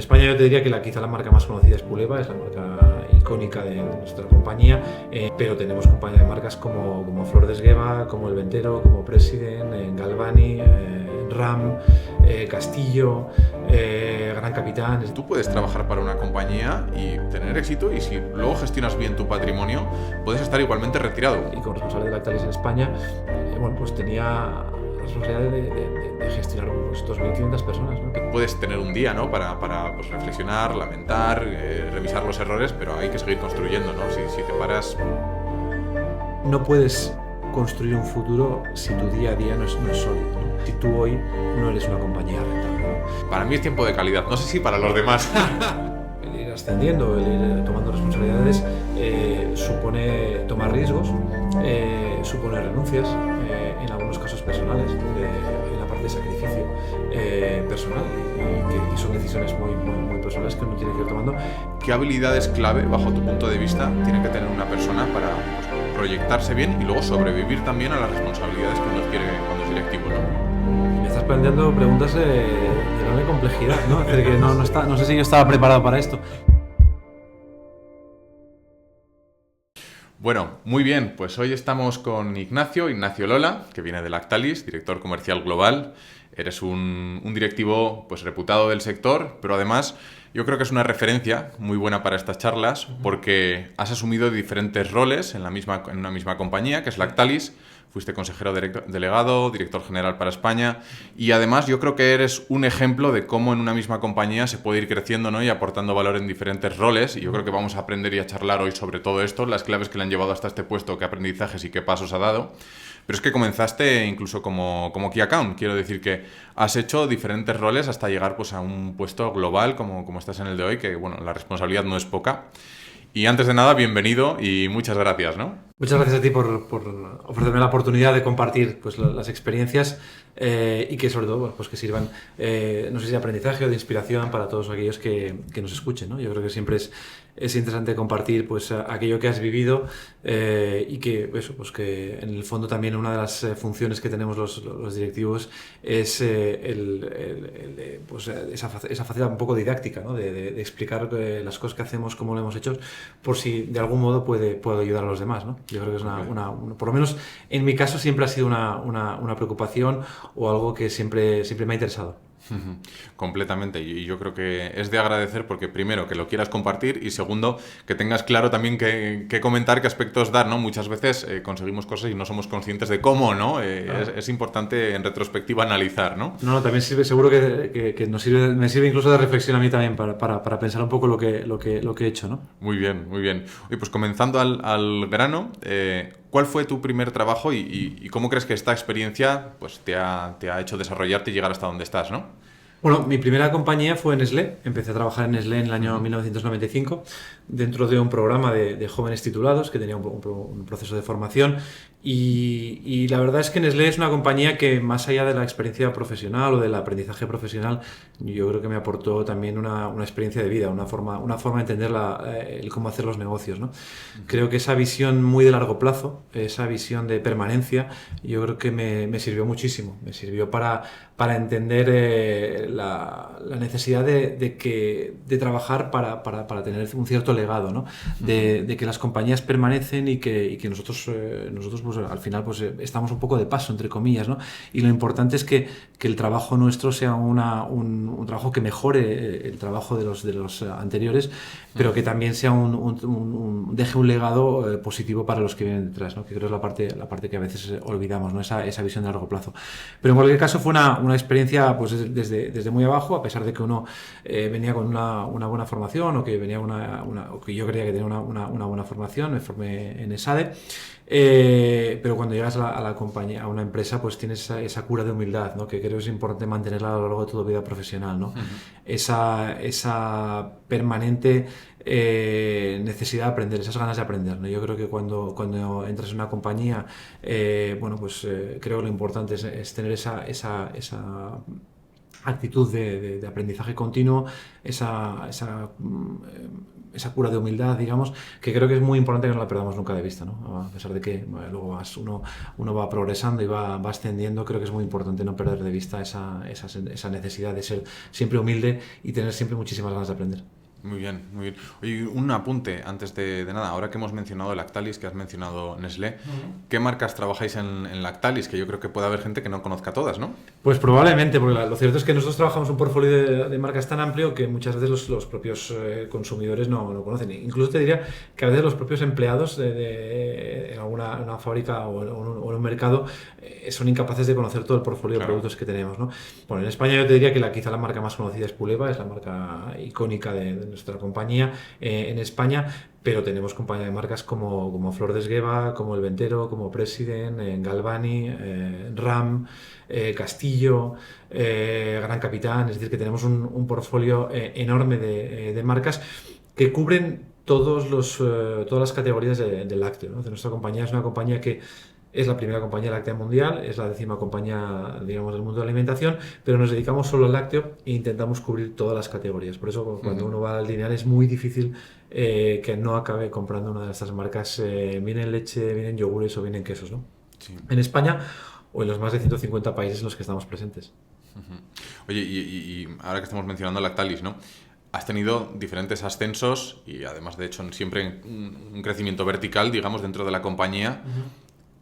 España yo te diría que quizá la marca más conocida es Puleva, es la marca icónica de nuestra compañía, pero tenemos compañías de marcas como Flor de Esgueva, como El Ventero, como President, Galvani, RAM, Castillo, Gran Capitán. Tú puedes trabajar para una compañía y tener éxito, y si luego gestionas bien tu patrimonio, puedes estar igualmente retirado. Y como responsable de Lactalis en España, bueno, pues tenía la responsabilidad de gestionar unos 2.500 personas, ¿no? Puedes tener un día, ¿no?, para pues, reflexionar, lamentar, revisar los errores, pero hay que seguir construyendo, ¿no? Si te paras... No puedes construir un futuro si tu día a día no es sólido, ¿no? Si tú hoy no eres una compañía rentable, ¿no? Para mí es tiempo de calidad, no sé si para los demás. El ir ascendiendo, el ir tomando responsabilidades, supone tomar riesgos, supone renuncias, en algunos casos personales, hay una parte de sacrificio personal y son decisiones muy personales que uno tiene que ir tomando. ¿Qué habilidades clave, bajo tu punto de vista, tiene que tener una persona para proyectarse bien y luego sobrevivir también a las responsabilidades que uno adquiere cuando es directivo, ¿no? Me estás planteando preguntas de enorme complejidad, ¿no? Es decir, que no sé si yo estaba preparado para esto. Bueno, muy bien, pues hoy estamos con Ignacio Lola, que viene de Lactalis, director comercial global. Eres un directivo pues reputado del sector, pero además yo creo que es una referencia muy buena para estas charlas porque has asumido diferentes roles en una misma compañía, que es Lactalis. Fuiste consejero delegado, director general para España, y además yo creo que eres un ejemplo de cómo en una misma compañía se puede ir creciendo, ¿no?, y aportando valor en diferentes roles, y yo creo que vamos a aprender y a charlar hoy sobre todo esto, las claves que le han llevado hasta este puesto, qué aprendizajes y qué pasos ha dado. Pero es que comenzaste incluso como Key Account, quiero decir que has hecho diferentes roles hasta llegar pues, a un puesto global como estás en el de hoy, que bueno, la responsabilidad no es poca. Y antes de nada, bienvenido y muchas gracias, ¿no? Muchas gracias a ti por ofrecerme la oportunidad de compartir pues, las experiencias y que sobre todo bueno, pues que sirvan, no sé si de aprendizaje o de inspiración para todos aquellos que nos escuchen, ¿no? Yo creo que siempre es interesante compartir pues, aquello que has vivido y que, eso, pues que en el fondo también una de las funciones que tenemos los directivos es pues, esa facilidad un poco didáctica, ¿no? de explicar las cosas que hacemos, cómo lo hemos hecho, por si de algún modo puedo ayudar a los demás, ¿no? Yo creo que es por lo menos en mi caso siempre ha sido una preocupación o algo que siempre me ha interesado. Completamente, y yo creo que es de agradecer porque primero que lo quieras compartir y segundo que tengas claro también qué comentar, qué aspectos dar, ¿no? Muchas veces conseguimos cosas y no somos conscientes de cómo, ¿no? Claro. Es importante en retrospectiva analizar, ¿no? No, también sirve, seguro que me sirve incluso de reflexión a mí también para pensar un poco lo que he hecho, ¿no? Muy bien, muy bien. Oye, pues comenzando al grano, ¿cuál fue tu primer trabajo y cómo crees que esta experiencia pues, te ha hecho desarrollarte y llegar hasta donde estás, ¿no? Bueno, mi primera compañía fue Nestlé. Empecé a trabajar en Nestlé en el año 1995 dentro de un programa de jóvenes titulados que tenía un proceso de formación y la verdad es que Nestlé es una compañía que más allá de la experiencia profesional o del aprendizaje profesional, yo creo que me aportó también una experiencia de vida, una forma de entender el cómo hacer los negocios, ¿no? Creo que esa visión muy de largo plazo, esa visión de permanencia, yo creo que me sirvió muchísimo. Me sirvió para entender la necesidad de trabajar para tener un cierto legado, ¿no? De que las compañías permanecen y que nosotros pues, al final pues, estamos un poco de paso, entre comillas, ¿no? Y lo importante es que el trabajo nuestro sea un trabajo que mejore el trabajo de los anteriores, pero que también sea deje un legado positivo para los que vienen detrás, ¿no? Que creo es la parte que a veces olvidamos, ¿no? Esa visión de largo plazo. Pero en cualquier caso fue una experiencia pues, desde muy abajo, a pesar de que uno venía con una buena formación o que venía o que yo creía que tenía una buena formación. Me formé en ESADE, pero cuando llegas a la compañía, a una empresa, pues tienes esa cura de humildad, ¿no? Que creo que es importante mantenerla a lo largo de tu vida profesional, ¿no? Esa permanente necesidad de aprender, esas ganas de aprender, ¿no? Yo creo que cuando entras en una compañía, bueno, pues creo que lo importante es tener esa actitud de aprendizaje continuo, esa cura de humildad, digamos, que creo que es muy importante que no la perdamos nunca de vista, ¿no? A pesar de que luego uno va progresando y va ascendiendo, creo que es muy importante no perder de vista esa necesidad de ser siempre humilde y tener siempre muchísimas ganas de aprender. Muy bien, muy bien. Oye, un apunte antes de nada. Ahora que hemos mencionado Lactalis, que has mencionado Nestlé, ¿qué marcas trabajáis en Lactalis? Que yo creo que puede haber gente que no conozca todas, ¿no? Pues probablemente, porque lo cierto es que nosotros trabajamos un portfolio de marcas tan amplio que muchas veces los propios consumidores no conocen. Incluso te diría que a veces los propios empleados en una fábrica o en un mercado son incapaces de conocer todo el portfolio de productos que tenemos, ¿no? Bueno, en España yo te diría que quizá la marca más conocida es Puleva, es la marca icónica de nuestra compañía en España, pero tenemos compañía de marcas como Flor de Esgueva, como El Ventero, como President, Galvani, RAM, Castillo, Gran Capitán. Es decir, que tenemos un portfolio enorme de marcas que cubren todas las categorías del lácteo, ¿no? Nuestra compañía es una compañía que es la primera compañía láctea mundial, es la 10ª compañía, digamos, del mundo de la alimentación, pero nos dedicamos solo al lácteo e intentamos cubrir todas las categorías. Por eso, cuando uno va al lineal es muy difícil que no acabe comprando una de estas marcas, bien en leche, bien en yogures o bien en quesos, ¿no? Sí. En España o en los más de 150 países en los que estamos presentes. Oye, y ahora que estamos mencionando Lactalis, ¿no? Has tenido diferentes ascensos y además, de hecho, siempre un crecimiento vertical, digamos, dentro de la compañía.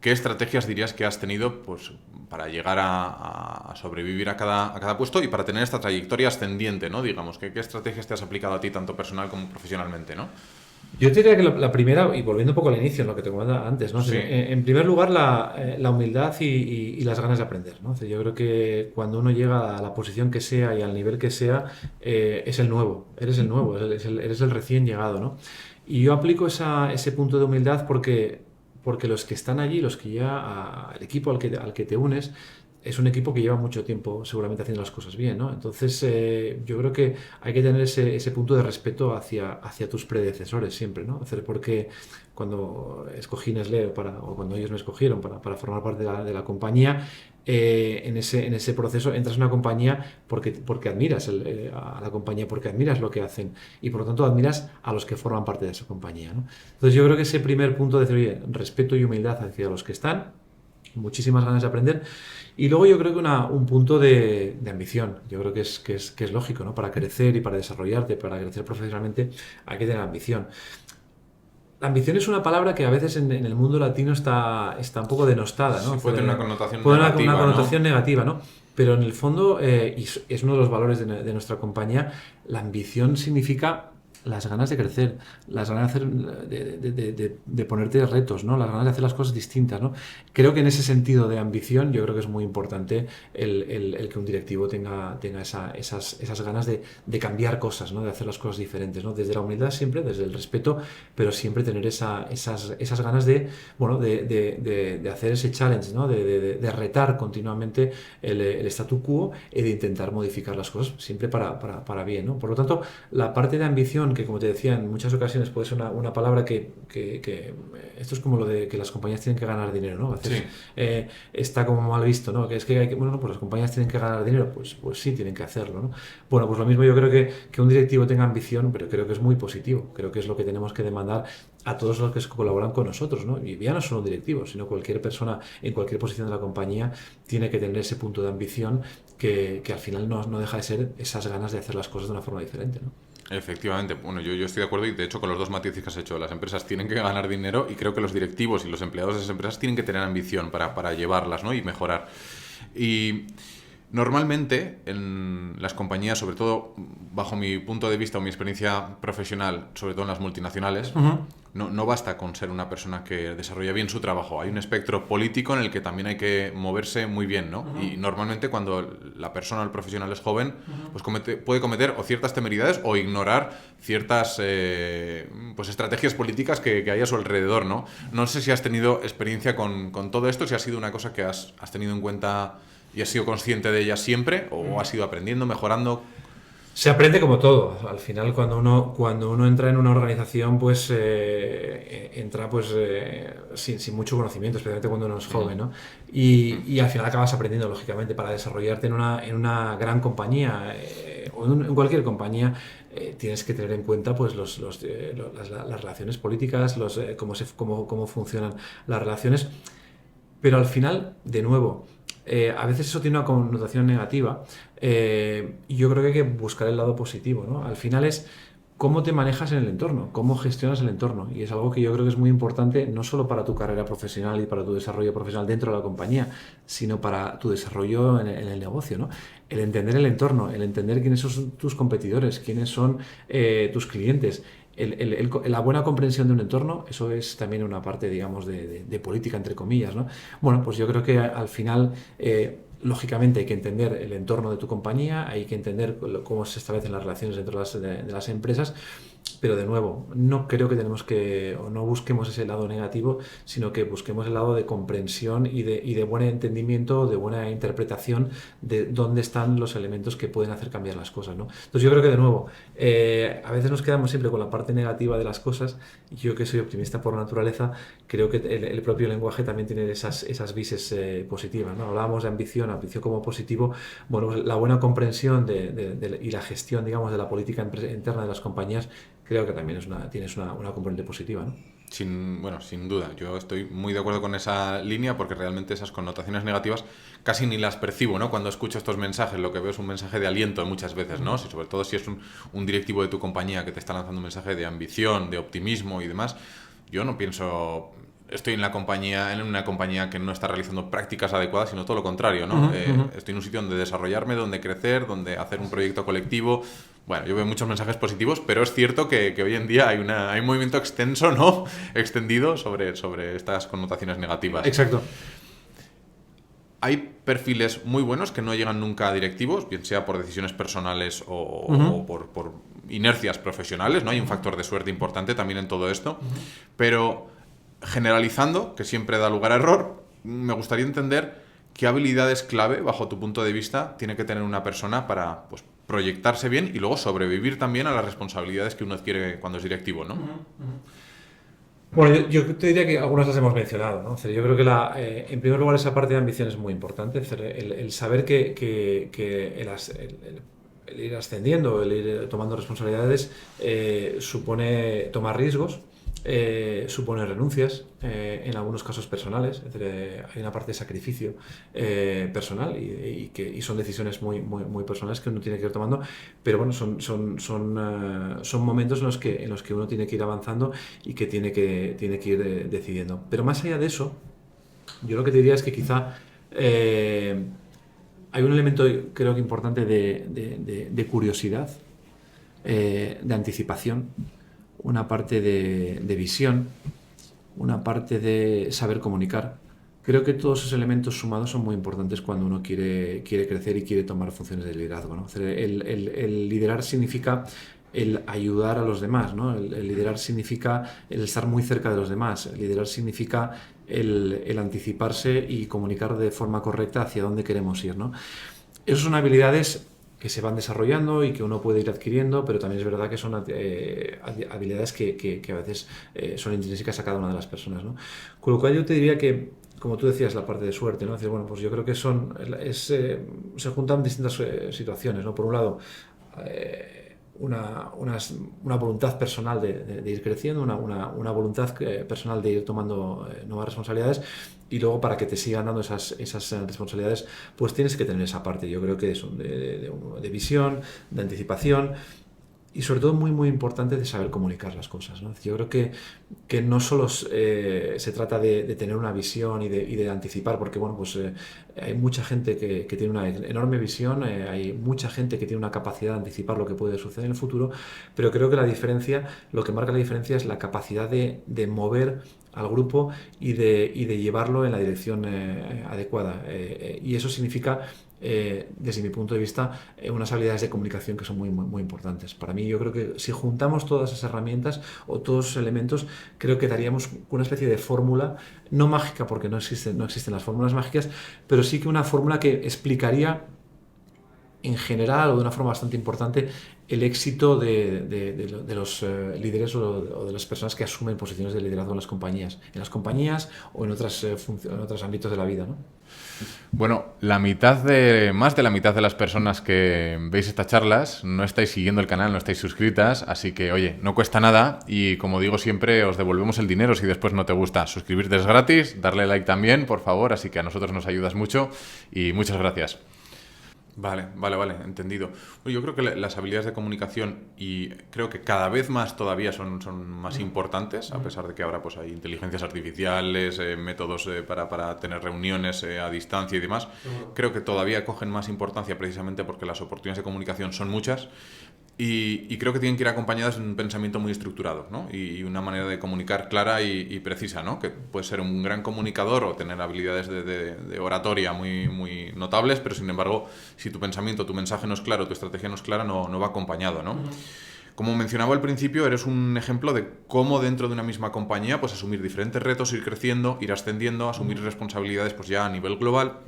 ¿Qué estrategias dirías que has tenido pues, para llegar a sobrevivir a cada puesto y para tener esta trayectoria ascendiente, ¿no? Digamos, ¿qué estrategias te has aplicado a ti tanto personal como profesionalmente, ¿no? Yo te diría que la primera, y volviendo un poco al inicio, en lo que te comentaba antes, ¿no? Sí. En primer lugar, la humildad y las ganas de aprender, ¿no? Yo creo que cuando uno llega a la posición que sea y al nivel que sea, es el nuevo, eres eres el recién llegado, ¿no? Y yo aplico ese punto de humildad porque los que están allí, los que ya, el equipo al que te unes, es un equipo que lleva mucho tiempo seguramente haciendo las cosas bien, ¿no? Entonces, yo creo que hay que tener ese punto de respeto hacia tus predecesores siempre, ¿no? Porque cuando escogí Nestlé o cuando ellos me escogieron para formar parte de la compañía, en ese proceso entras en una compañía porque admiras a la compañía, porque admiras lo que hacen y por lo tanto admiras a los que forman parte de esa compañía, ¿no? Entonces yo creo que ese primer punto de decir, oye, respeto y humildad hacia los que están, muchísimas ganas de aprender. Y luego yo creo que un punto de ambición. Yo creo que es lógico, ¿no? Para crecer y para desarrollarte, para crecer profesionalmente, hay que tener ambición. La ambición es una palabra que a veces en el mundo latino está un poco denostada, ¿no? Sí, puede tener una connotación puede negativa, una connotación ¿no? negativa, ¿no? Pero en el fondo, y es uno de los valores de nuestra compañía, la ambición significa las ganas de crecer, las ganas de ponerte retos, ¿no? Las ganas de hacer las cosas distintas, ¿no? Creo que en ese sentido de ambición, yo creo que es muy importante el que un directivo tenga esas ganas de cambiar cosas, ¿no? De hacer las cosas diferentes, ¿no? Desde la humildad siempre, desde el respeto, pero siempre tener esas ganas de hacer ese challenge, ¿no? De retar continuamente el statu quo y de intentar modificar las cosas siempre para bien, ¿no? Por lo tanto, la parte de ambición, que como te decía, en muchas ocasiones puede ser una palabra que esto es como lo de que las compañías tienen que ganar dinero, ¿no? A veces, Sí. está como mal visto, ¿no? Que es que bueno, pues las compañías tienen que ganar dinero, pues sí, tienen que hacerlo, ¿no? Bueno, pues lo mismo yo creo que un directivo tenga ambición, pero creo que es muy positivo, creo que es lo que tenemos que demandar a todos los que colaboran con nosotros, ¿no? Y ya no solo un directivo, sino cualquier persona en cualquier posición de la compañía tiene que tener ese punto de ambición que al final no deja de ser esas ganas de hacer las cosas de una forma diferente, ¿no? Efectivamente, bueno, yo estoy de acuerdo y de hecho con los dos matices que has hecho, las empresas tienen que ganar dinero y creo que los directivos y los empleados de esas empresas tienen que tener ambición para llevarlas, ¿no? Y mejorar. Y normalmente en las compañías, sobre todo bajo mi punto de vista o mi experiencia profesional, sobre todo en las multinacionales, no basta con ser una persona que desarrolla bien su trabajo. Hay un espectro político en el que también hay que moverse muy bien, ¿no? Y normalmente cuando la persona o el profesional es joven, pues puede cometer o ciertas temeridades o ignorar ciertas pues estrategias políticas que hay a su alrededor, ¿no? No sé si has tenido experiencia con todo esto, si ha sido una cosa que has tenido en cuenta y has sido consciente de ella siempre o has ido aprendiendo, mejorando. Se aprende como todo. Al final, cuando uno entra en una organización, pues entra pues sin mucho conocimiento, especialmente cuando uno es joven, ¿no? Y al final acabas aprendiendo, lógicamente, para desarrollarte en una gran compañía o en cualquier compañía. Tienes que tener en cuenta pues las relaciones políticas, cómo funcionan las relaciones, pero al final, de nuevo, a veces eso tiene una connotación negativa, y yo creo que hay que buscar el lado positivo, ¿no? Al final es cómo te manejas en el entorno, cómo gestionas el entorno. Y es algo que yo creo que es muy importante, no solo para tu carrera profesional y para tu desarrollo profesional dentro de la compañía, sino para tu desarrollo en el negocio, ¿no? El entender el entorno, el entender quiénes son tus competidores, quiénes son tus clientes. La buena comprensión de un entorno, eso es también una parte, digamos, de política, entre comillas, ¿no? Bueno, pues yo creo que al final, lógicamente, hay que entender el entorno de tu compañía, hay que entender cómo se establecen las relaciones dentro de las empresas, pero de nuevo, no creo que tenemos que, o no busquemos ese lado negativo, sino que busquemos el lado de comprensión y de buen entendimiento, de buena interpretación de dónde están los elementos que pueden hacer cambiar las cosas, ¿no? Entonces yo creo que de nuevo, a veces nos quedamos siempre con la parte negativa de las cosas, y yo, que soy optimista por naturaleza, creo que el propio lenguaje también tiene esas vises positivas, ¿no? Hablábamos de ambición como positivo. Bueno, pues la buena comprensión y la gestión, digamos, de la política interna de las compañías, creo que también tienes una componente positiva, ¿no? Bueno, sin duda, yo estoy muy de acuerdo con esa línea porque realmente esas connotaciones negativas casi ni las percibo, ¿no? Cuando escucho estos mensajes, lo que veo es un mensaje de aliento muchas veces, ¿no? Sobre todo si es un directivo de tu compañía que te está lanzando un mensaje de ambición, de optimismo y demás, yo no pienso, estoy en una compañía que no está realizando prácticas adecuadas, sino todo lo contrario, ¿no? Estoy en un sitio donde desarrollarme, donde crecer, donde hacer un proyecto colectivo. Bueno, yo veo muchos mensajes positivos, pero es cierto que hoy en día hay un movimiento extenso, ¿no? Extendido sobre estas connotaciones negativas. Exacto. Hay perfiles muy buenos que no llegan nunca a directivos, bien sea por decisiones personales o por inercias profesionales, ¿no? Hay un factor de suerte importante también en todo esto, pero generalizando, que siempre da lugar a error, me gustaría entender qué habilidades clave, bajo tu punto de vista, tiene que tener una persona para, pues, proyectarse bien y luego sobrevivir también a las responsabilidades que uno adquiere cuando es directivo, ¿no? Bueno, yo te diría que algunas las hemos mencionado, ¿no? O sea, yo creo que en primer lugar, esa parte de ambición es muy importante. Es decir, el saber que el ir ascendiendo, el ir tomando responsabilidades, supone tomar riesgos, supone renuncias, en algunos casos personales. Es decir, hay una parte de sacrificio personal, y son decisiones muy personales que uno tiene que ir tomando, pero bueno, son momentos en los que uno tiene que ir avanzando y que tiene que ir decidiendo. Pero más allá de eso, yo lo que te diría es que quizá hay un elemento, creo que importante, de curiosidad, de anticipación, una parte de visión, una parte de saber comunicar. Creo que todos esos elementos sumados son muy importantes cuando uno quiere crecer y quiere tomar funciones de liderazgo, ¿no? El liderar significa el ayudar a los demás, ¿no? El liderar significa el estar muy cerca de los demás. El liderar significa el anticiparse y comunicar de forma correcta hacia dónde queremos ir, ¿no? Esas son habilidades que se van desarrollando y que uno puede ir adquiriendo, pero también es verdad que son habilidades que a veces son intrínsecas a cada una de las personas, ¿no? Con lo cual yo te diría que, como tú decías, la parte de suerte, ¿no? Es decir, bueno, pues yo creo que se juntan distintas situaciones, ¿no? Por un lado, una voluntad personal de ir creciendo, una voluntad personal de ir tomando nuevas responsabilidades, y luego, para que te sigan dando esas responsabilidades, pues tienes que tener esa parte, yo creo que es de visión, de anticipación, y sobre todo muy importante, de saber comunicar las cosas, ¿no? Yo creo que no solo se trata de tener una visión y de anticipar, porque bueno, pues hay mucha gente que tiene una enorme visión, hay mucha gente que tiene una capacidad de anticipar lo que puede suceder en el futuro, pero creo que lo que marca la diferencia es la capacidad de mover al grupo y de llevarlo en la dirección adecuada, y eso significa, desde mi punto de vista, unas habilidades de comunicación que son muy importantes. Para mí, yo creo que si juntamos todas esas herramientas o todos esos elementos, creo que daríamos una especie de fórmula, no mágica, porque no existen las fórmulas mágicas, pero sí que una fórmula que explicaría en general o de una forma bastante importante el éxito de los líderes o de las personas que asumen posiciones de liderazgo en las compañías o en en otros ámbitos de la vida, ¿no? Bueno, más de la mitad de las personas que veis estas charlas no estáis siguiendo el canal, no estáis suscritas, así que, oye, no cuesta nada y como digo siempre, os devolvemos el dinero si después no te gusta. Suscribirte es gratis, darle like también, por favor, así que a nosotros nos ayudas mucho y muchas gracias. Vale, entendido. Yo creo que las habilidades de comunicación y creo que cada vez más todavía son más importantes, a pesar de que ahora pues hay inteligencias artificiales, métodos para tener reuniones a distancia y demás. Creo que todavía cogen más importancia precisamente porque las oportunidades de comunicación son muchas. Y creo que tienen que ir acompañadas de un pensamiento muy estructurado, ¿no? Y una manera de comunicar clara y precisa, ¿no? Que puede ser un gran comunicador o tener habilidades de oratoria muy notables, pero sin embargo, si tu pensamiento, tu mensaje no es claro, tu estrategia no es clara, no va acompañado, ¿no? Como mencionaba al principio, eres un ejemplo de cómo dentro de una misma compañía pues asumir diferentes retos, ir creciendo, ir ascendiendo, asumir responsabilidades pues ya a nivel global.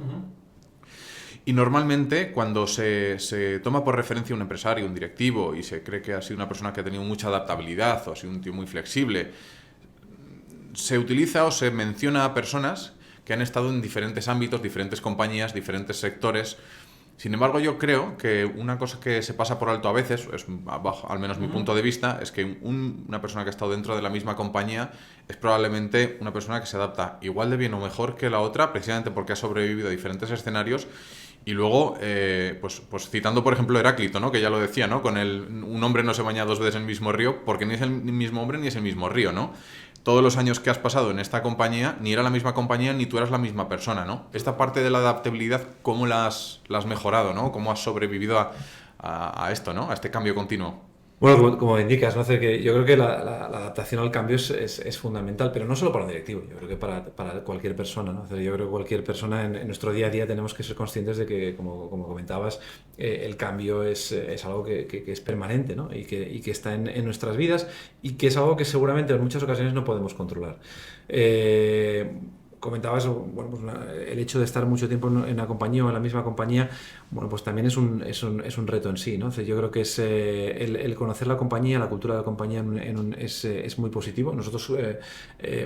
Y normalmente cuando se toma por referencia un empresario, un directivo, y se cree que ha sido una persona que ha tenido mucha adaptabilidad o ha sido un tío muy flexible, se utiliza o se menciona a personas que han estado en diferentes ámbitos, diferentes compañías, diferentes sectores. Sin embargo, yo creo que una cosa que se pasa por alto a veces, es al menos mi punto de vista, es que una persona que ha estado dentro de la misma compañía es probablemente una persona que se adapta igual de bien o mejor que la otra, precisamente porque ha sobrevivido a diferentes escenarios. Y luego, pues citando por ejemplo Heráclito, ¿no? Que ya lo decía, ¿no? Un hombre no se baña dos veces en el mismo río porque ni es el mismo hombre ni es el mismo río, ¿no? Todos los años que has pasado en esta compañía, ni era la misma compañía ni tú eras la misma persona, ¿no? Esta parte de la adaptabilidad, ¿cómo la has mejorado, ¿no? ¿Cómo has sobrevivido a esto, ¿no? A este cambio continuo. Bueno, como indicas, ¿no? Yo creo que la adaptación al cambio es fundamental, pero no solo para un directivo, yo creo que para cualquier persona, ¿no? Yo creo que cualquier persona en nuestro día a día tenemos que ser conscientes de que, como comentabas, el cambio es algo que es permanente, ¿no? Y que está en nuestras vidas y que es algo que seguramente en muchas ocasiones no podemos controlar. Comentabas, bueno, pues el hecho de estar mucho tiempo en una compañía o en la misma compañía, bueno, pues también es un reto en sí, ¿no? Yo creo que es el conocer la compañía, la cultura de la compañía es muy positivo. Nosotros,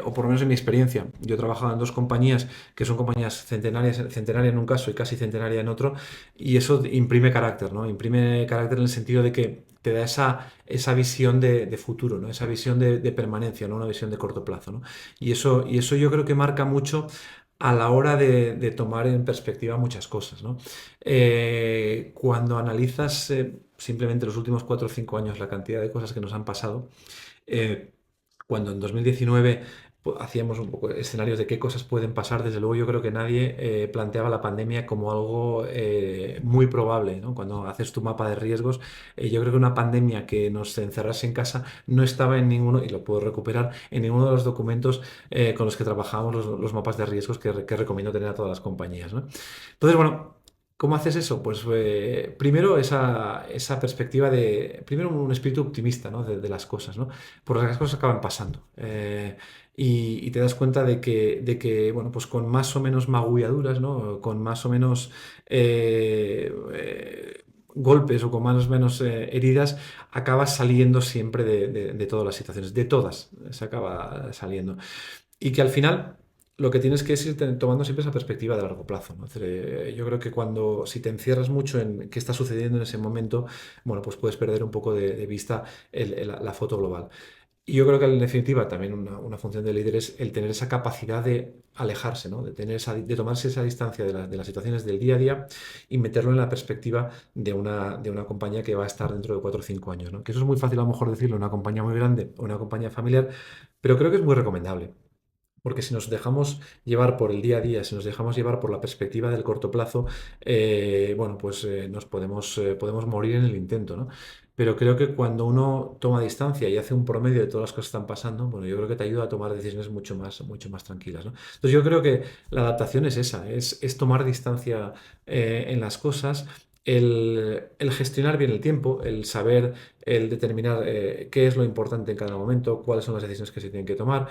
o por lo menos en mi experiencia, yo he trabajado en dos compañías que son compañías centenaria en un caso y casi centenaria en otro, y eso imprime carácter, ¿no? Imprime carácter en el sentido de que te da esa visión de futuro, ¿no? Esa visión de permanencia, no una visión de corto plazo, ¿no? Y eso yo creo que marca mucho a la hora de tomar en perspectiva muchas cosas, ¿no? Cuando analizas simplemente los últimos 4 o 5 años, la cantidad de cosas que nos han pasado, eh, cuando en 2019 hacíamos un poco escenarios de qué cosas pueden pasar, desde luego yo creo que nadie planteaba la pandemia como algo muy probable, ¿no? Cuando haces tu mapa de riesgos, yo creo que una pandemia que nos encerrase en casa no estaba en ninguno, y lo puedo recuperar, en ninguno de los documentos con los que trabajábamos los mapas de riesgos que recomiendo tener a todas las compañías, ¿no? Entonces, bueno, ¿cómo haces eso? Pues primero esa perspectiva primero un espíritu optimista, ¿no? de las cosas, ¿no? Porque las cosas acaban pasando. Y te das cuenta de que, bueno, pues con más o menos magulladuras, ¿no? Con más o menos golpes o con más o menos heridas, acabas saliendo siempre de todas las situaciones, de todas se acaba saliendo. Y que al final lo que tienes que es ir tomando siempre esa perspectiva de largo plazo, ¿no? Es decir, yo creo que si te encierras mucho en qué está sucediendo en ese momento, bueno, pues puedes perder un poco de vista la foto global. Y yo creo que en definitiva también una función del líder es el tener esa capacidad de alejarse, ¿no? De tomarse esa distancia de las situaciones del día a día y meterlo en la perspectiva de una compañía que va a estar dentro de 4 o 5 años, ¿no? Que eso es muy fácil a lo mejor decirlo en una compañía muy grande o una compañía familiar, pero creo que es muy recomendable. Porque si nos dejamos llevar por el día a día, si nos dejamos llevar por la perspectiva del corto plazo, bueno, pues podemos morir en el intento, ¿no? Pero creo que cuando uno toma distancia y hace un promedio de todas las cosas que están pasando, bueno, yo creo que te ayuda a tomar decisiones mucho más tranquilas, ¿no? Entonces yo creo que la adaptación es esa, es tomar distancia en las cosas. El gestionar bien el tiempo, el saber, el determinar qué es lo importante en cada momento, cuáles son las decisiones que se tienen que tomar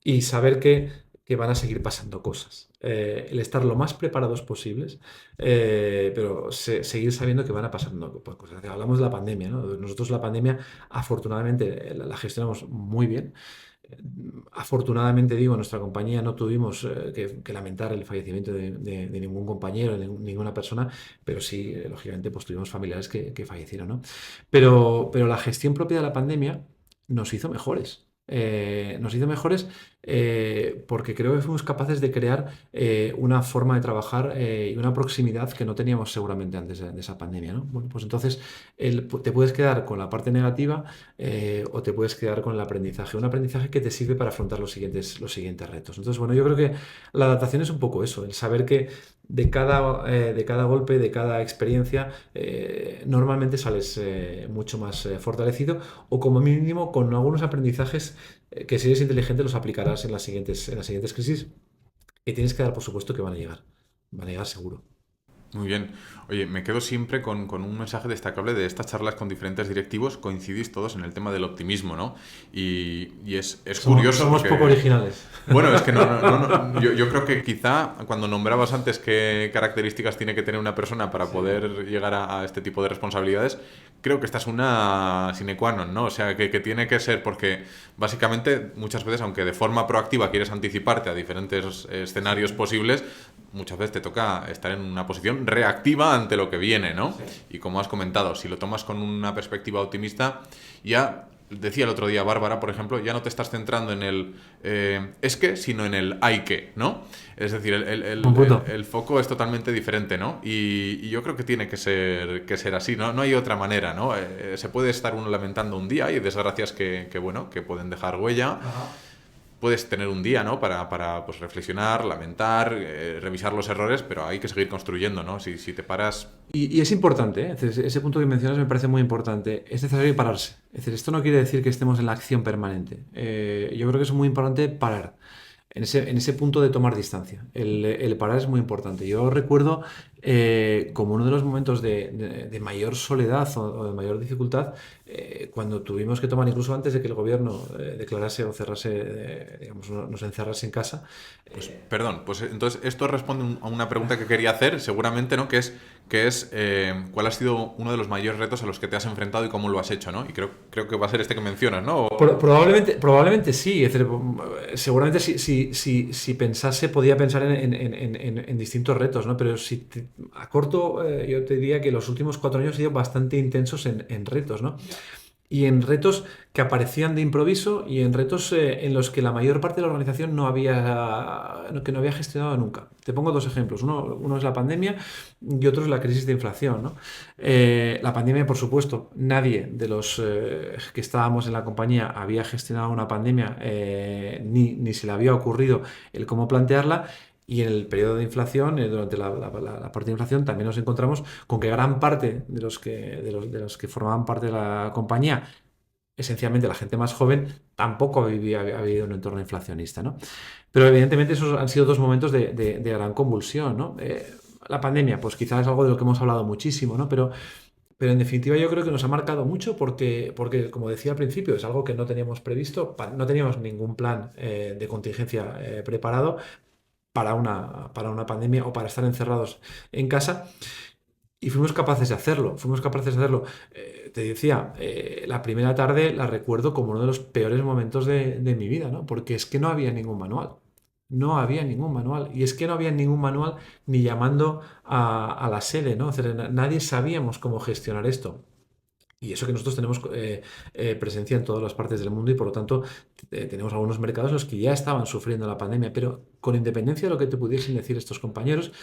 y saber que que van a seguir pasando cosas. El estar lo más preparados posibles, pero seguir sabiendo que van a pasar cosas. Hablamos de la pandemia, ¿no? Nosotros la pandemia, afortunadamente, la gestionamos muy bien. Afortunadamente, digo, en nuestra compañía no tuvimos que lamentar el fallecimiento de ningún compañero, de ninguna persona, pero sí, lógicamente, pues tuvimos familiares que fallecieron, ¿no? Pero la gestión propia de la pandemia nos hizo mejores. Nos hizo mejores porque creo que fuimos capaces de crear una forma de trabajar y una proximidad que no teníamos seguramente antes de esa pandemia, ¿no? Bueno, pues entonces te puedes quedar con la parte negativa o te puedes quedar con el aprendizaje. Un aprendizaje que te sirve para afrontar los siguientes retos. Entonces, bueno, yo creo que la adaptación es un poco eso, el saber que de cada golpe, de cada experiencia, normalmente sales mucho más fortalecido o como mínimo con algunos aprendizajes que si eres inteligente los aplicarás en las siguientes crisis y tienes que dar por supuesto que van a llegar seguro. Muy bien. Oye, me quedo siempre con un mensaje destacable de estas charlas con diferentes directivos. Coincidís todos en el tema del optimismo, ¿no? Y es curioso Somos porque... poco originales. Bueno, es que yo creo que quizá cuando nombrabas antes qué características tiene que tener una persona para poder llegar a este tipo de responsabilidades, creo que esta es una sine qua non, ¿no? O sea, que tiene que ser porque básicamente muchas veces, aunque de forma proactiva quieres anticiparte a diferentes escenarios posibles, muchas veces te toca estar en una posición reactiva ante lo que viene, ¿no? Sí. Y como has comentado, si lo tomas con una perspectiva optimista, ya decía el otro día Bárbara, por ejemplo, ya no te estás centrando en el es que, sino en el hay que, ¿no? Es decir, Buen punto. el foco es totalmente diferente, ¿no? Y yo creo que tiene que ser así, ¿no? No hay otra manera, ¿no? Se puede estar uno lamentando un día y desgracias bueno, que pueden dejar huella. Ajá. Puedes tener un día, ¿no? Para pues, reflexionar, lamentar, revisar los errores, pero hay que seguir construyendo, ¿no? Si te paras... Y es importante, ¿eh? Es decir, ese punto que mencionas me parece muy importante. Es necesario pararse. Es decir, esto no quiere decir que estemos en la acción permanente. Yo creo que es muy importante parar. En ese punto de tomar distancia. El parar es muy importante. Yo recuerdo como uno de los momentos de mayor soledad o de mayor dificultad, cuando tuvimos que tomar, incluso antes de que el gobierno declarase o cerrase, digamos, nos encerrase en casa. Pues, perdón, pues entonces esto responde a una pregunta que quería hacer, seguramente, ¿no? Que es ¿cuál ha sido uno de los mayores retos a los que te has enfrentado y cómo lo has hecho, ¿no? Y creo que va a ser este que mencionas, ¿no? Probablemente sí. Es decir, seguramente si pensase, podía pensar en distintos retos, ¿no? Pero a corto, yo te diría que los últimos 4 años han sido bastante intensos en retos, ¿no? Y en retos que aparecían de improviso y en retos en los que la mayor parte de la organización que no había gestionado nunca. Te pongo 2 ejemplos. Uno es la pandemia y otro es la crisis de inflación, ¿no? La pandemia, por supuesto, nadie de los que estábamos en la compañía había gestionado una pandemia, ni se le había ocurrido el cómo plantearla. Y en el periodo de inflación, durante la parte de inflación, también nos encontramos con que gran parte de los que formaban parte de la compañía, esencialmente la gente más joven, tampoco había vivido en un entorno inflacionista, ¿no? Pero evidentemente esos han sido 2 momentos de gran convulsión, ¿no? La pandemia, pues quizás es algo de lo que hemos hablado muchísimo, ¿no? Pero en definitiva yo creo que nos ha marcado mucho porque, como decía al principio, es algo que no teníamos previsto, no teníamos ningún plan de contingencia preparado para una pandemia o para estar encerrados en casa. Y fuimos capaces de hacerlo. Te decía, la primera tarde la recuerdo como uno de los peores momentos de mi vida, ¿no? Porque es que no había ningún manual. No había ningún manual. Y es que no había ningún manual ni llamando a la sede, ¿no? O sea, nadie sabíamos cómo gestionar esto. Y eso que nosotros tenemos presencia en todas las partes del mundo y por lo tanto tenemos algunos mercados en los que ya estaban sufriendo la pandemia, pero con independencia de lo que te pudiesen decir estos compañeros,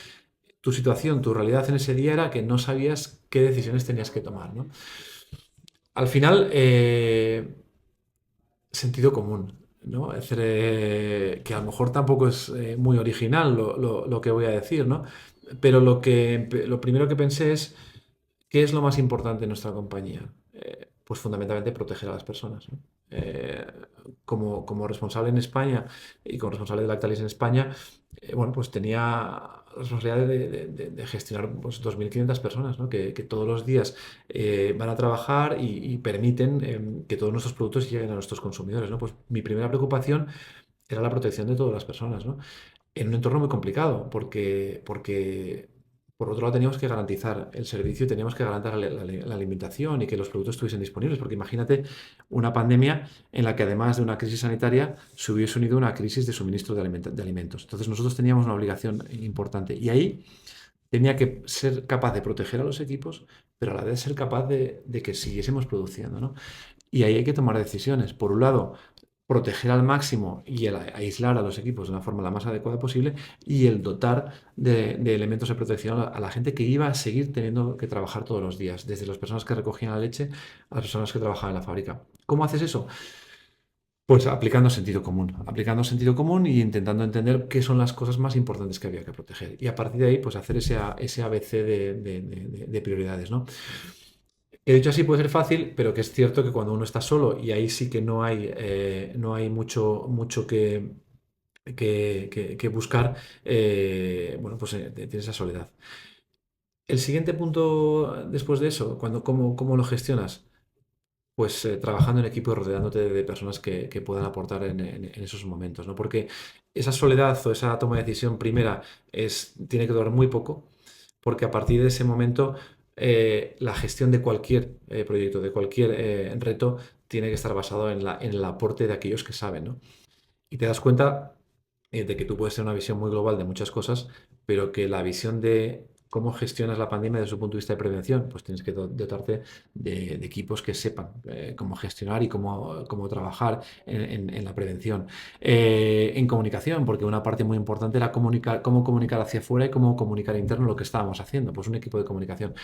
tu situación, tu realidad en ese día era que no sabías qué decisiones tenías que tomar, ¿no? Al final, sentido común, ¿no? Es decir, que a lo mejor tampoco es muy original lo que voy a decir, ¿no? Pero lo primero que pensé es, ¿qué es lo más importante en nuestra compañía? Pues fundamentalmente proteger a las personas, ¿no? Eh, como responsable en España y como responsable de Lactalis en España, bueno, pues tenía la responsabilidad de gestionar pues, 2.500 personas, ¿no? Que todos los días van a trabajar y permiten que todos nuestros productos lleguen a nuestros consumidores, ¿no? Pues mi primera preocupación era la protección de todas las personas, ¿no? En un entorno muy complicado, porque por otro lado teníamos que garantizar el servicio, teníamos que garantizar la alimentación y que los productos estuviesen disponibles, porque imagínate una pandemia en la que además de una crisis sanitaria se hubiese unido una crisis de suministro de alimentos. Entonces nosotros teníamos una obligación importante y ahí tenía que ser capaz de proteger a los equipos, pero a la vez ser capaz de que siguiésemos produciendo, ¿no? Y ahí hay que tomar decisiones. Por un lado, proteger al máximo y el aislar a los equipos de una forma la más adecuada posible y el dotar de elementos de protección a la gente que iba a seguir teniendo que trabajar todos los días, desde las personas que recogían la leche a las personas que trabajaban en la fábrica. ¿Cómo haces eso? Pues aplicando sentido común y intentando entender qué son las cosas más importantes que había que proteger. Y a partir de ahí, pues hacer ese ABC de prioridades, ¿no? He dicho así puede ser fácil, pero que es cierto que cuando uno está solo y ahí sí que no hay mucho que buscar, bueno, pues tienes esa soledad. El siguiente punto después de eso, cómo lo gestionas, pues trabajando en equipo y rodeándote de personas que puedan aportar en esos momentos, ¿no? Porque esa soledad o esa toma de decisión primera tiene que durar muy poco, porque a partir de ese momento la gestión de cualquier proyecto, de cualquier reto, tiene que estar basado en el aporte de aquellos que saben, ¿no? Y te das cuenta de que tú puedes tener una visión muy global de muchas cosas, pero que la visión de cómo gestionas la pandemia desde su punto de vista de prevención, pues tienes que dotarte de equipos que sepan cómo gestionar y cómo trabajar en la prevención. En comunicación, porque una parte muy importante era cómo comunicar hacia afuera y cómo comunicar interno lo que estábamos haciendo, pues un equipo de comunicación.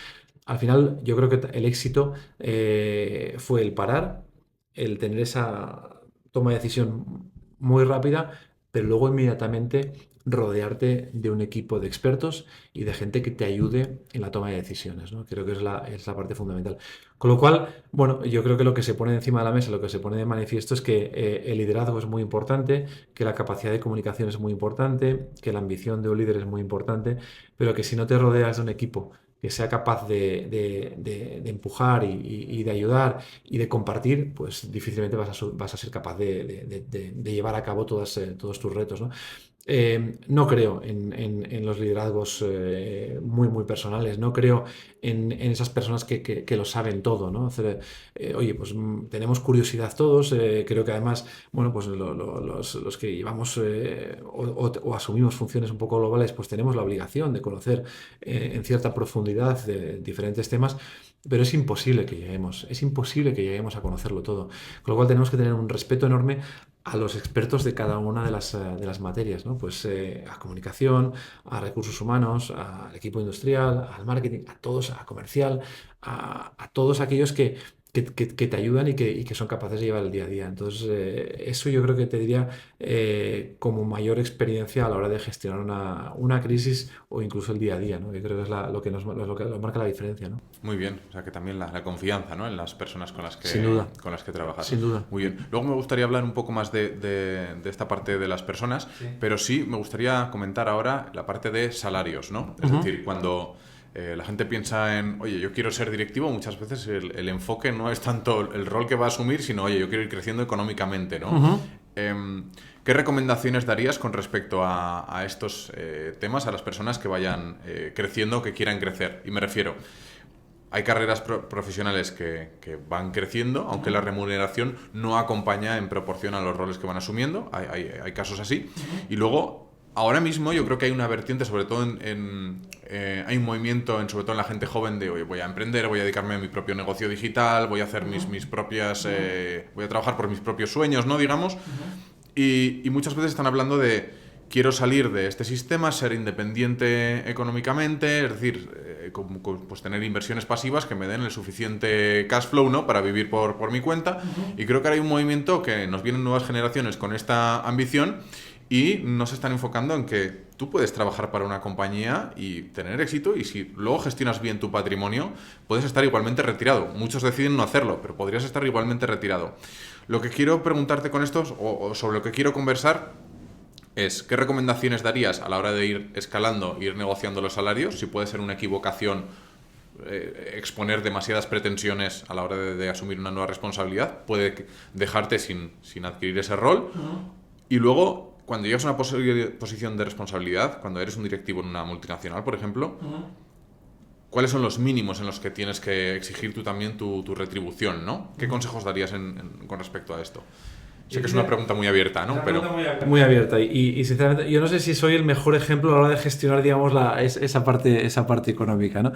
Al final, yo creo que el éxito fue el parar, el tener esa toma de decisión muy rápida, pero luego inmediatamente rodearte de un equipo de expertos y de gente que te ayude en la toma de decisiones, ¿no? Creo que es la parte fundamental. Con lo cual, bueno, yo creo que lo que se pone encima de la mesa, lo que se pone de manifiesto es que el liderazgo es muy importante, que la capacidad de comunicación es muy importante, que la ambición de un líder es muy importante, pero que si no te rodeas de un equipo que sea capaz de empujar y de ayudar y de compartir, pues difícilmente vas a ser capaz de llevar a cabo todos tus retos, ¿no? No creo en los liderazgos muy personales, no creo en esas personas que lo saben todo, ¿no? Oye, pues tenemos curiosidad todos, creo que además, bueno, pues los que llevamos o asumimos funciones un poco globales, pues tenemos la obligación de conocer en cierta profundidad de diferentes temas, pero es imposible que lleguemos a conocerlo todo. Con lo cual tenemos que tener un respeto enorme a los expertos de cada una de las materias, ¿no? Pues a comunicación, a recursos humanos, al equipo industrial, al marketing, a todos, a comercial, a todos aquellos que te ayudan y que son capaces de llevar el día a día. Entonces, eso yo creo que te diría como mayor experiencia a la hora de gestionar una crisis o incluso el día a día, ¿no? Que creo que es lo que marca la diferencia, ¿no? Muy bien, o sea que también la confianza, ¿no? En las personas Sin duda, con las que trabajas. sin duda. Muy bien. Luego me gustaría hablar un poco más de esta parte de las personas, Sí. pero sí me gustaría comentar ahora la parte de salarios, ¿no? Es Ujú. decir, cuando la gente piensa en, oye, yo quiero ser directivo, muchas veces el enfoque no es tanto el rol que va a asumir, sino, oye, yo quiero ir creciendo económicamente, ¿no? Ujú. ¿Qué recomendaciones darías con respecto a estos temas a las personas que vayan creciendo, que quieran crecer? Y me refiero, hay carreras profesionales que van creciendo, aunque la remuneración no acompaña en proporción a los roles que van asumiendo. Hay casos así. Y luego, ahora mismo yo creo que hay una vertiente, sobre todo hay un movimiento, sobre todo en la gente joven, de, oye, voy a emprender, voy a dedicarme a mi propio negocio digital, voy a hacer mis propias... voy a trabajar por mis propios sueños, ¿no? Digamos. Y muchas veces están hablando de quiero salir de este sistema, ser independiente económicamente, es decir, pues tener inversiones pasivas que me den el suficiente cash flow, ¿no? Para vivir por mi cuenta. Y creo que ahora hay un movimiento que nos vienen nuevas generaciones con esta ambición y no se están enfocando en que tú puedes trabajar para una compañía y tener éxito, y si luego gestionas bien tu patrimonio, puedes estar igualmente retirado. Muchos deciden no hacerlo, pero podrías estar igualmente retirado. Lo que quiero preguntarte con esto, o sobre lo que quiero conversar, es ¿qué recomendaciones darías a la hora de ir escalando, ir negociando los salarios? Si puede ser una equivocación exponer demasiadas pretensiones a la hora de asumir una nueva responsabilidad, puede dejarte sin adquirir ese rol. Y luego, cuando llegas a una posición de responsabilidad, cuando eres un directivo en una multinacional, por ejemplo, ¿cuáles son los mínimos en los que tienes que exigir tú también tu retribución, ¿no? ¿Qué consejos darías con respecto a esto? Sé que es una pregunta muy abierta, ¿no? Pero Muy abierta y sinceramente yo no sé si soy el mejor ejemplo a la hora de gestionar, digamos, esa parte económica, ¿no?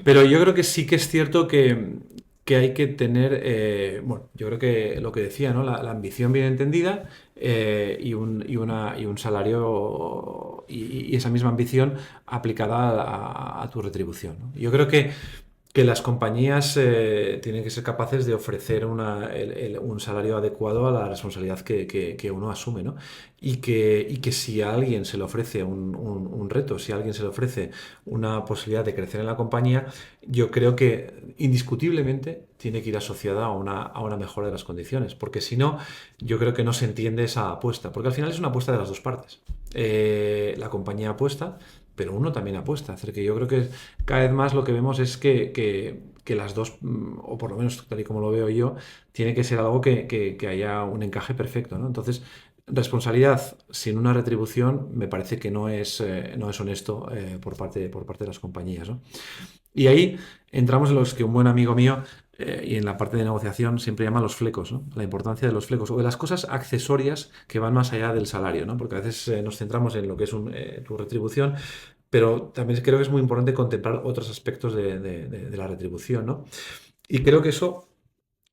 Pero yo creo que sí que es cierto que hay que tener, bueno, yo creo que lo que decía, ¿no? La ambición bien entendida, y un salario y esa misma ambición aplicada a tu retribución, ¿no? Yo creo que las compañías tienen que ser capaces de ofrecer un salario adecuado a la responsabilidad que uno asume, ¿no? Y que si a alguien se le ofrece un reto, si a alguien se le ofrece una posibilidad de crecer en la compañía, yo creo que indiscutiblemente tiene que ir asociada a una mejora de las condiciones, porque si no, yo creo que no se entiende esa apuesta, porque al final es una apuesta de las dos partes. La compañía apuesta, pero uno también apuesta. Es decir, que yo creo que cada vez más lo que vemos es que las dos, o por lo menos tal y como lo veo yo, tiene que ser algo que haya un encaje perfecto, ¿no? Entonces, responsabilidad sin una retribución me parece que no es honesto por parte de las compañías, ¿no? Y ahí entramos en los que un buen amigo mío, y en la parte de negociación siempre llama los flecos, ¿no? La importancia de los flecos o de las cosas accesorias que van más allá del salario, ¿no? Porque a veces nos centramos en lo que es tu retribución, pero también creo que es muy importante contemplar otros aspectos de la retribución, ¿no? Y creo que eso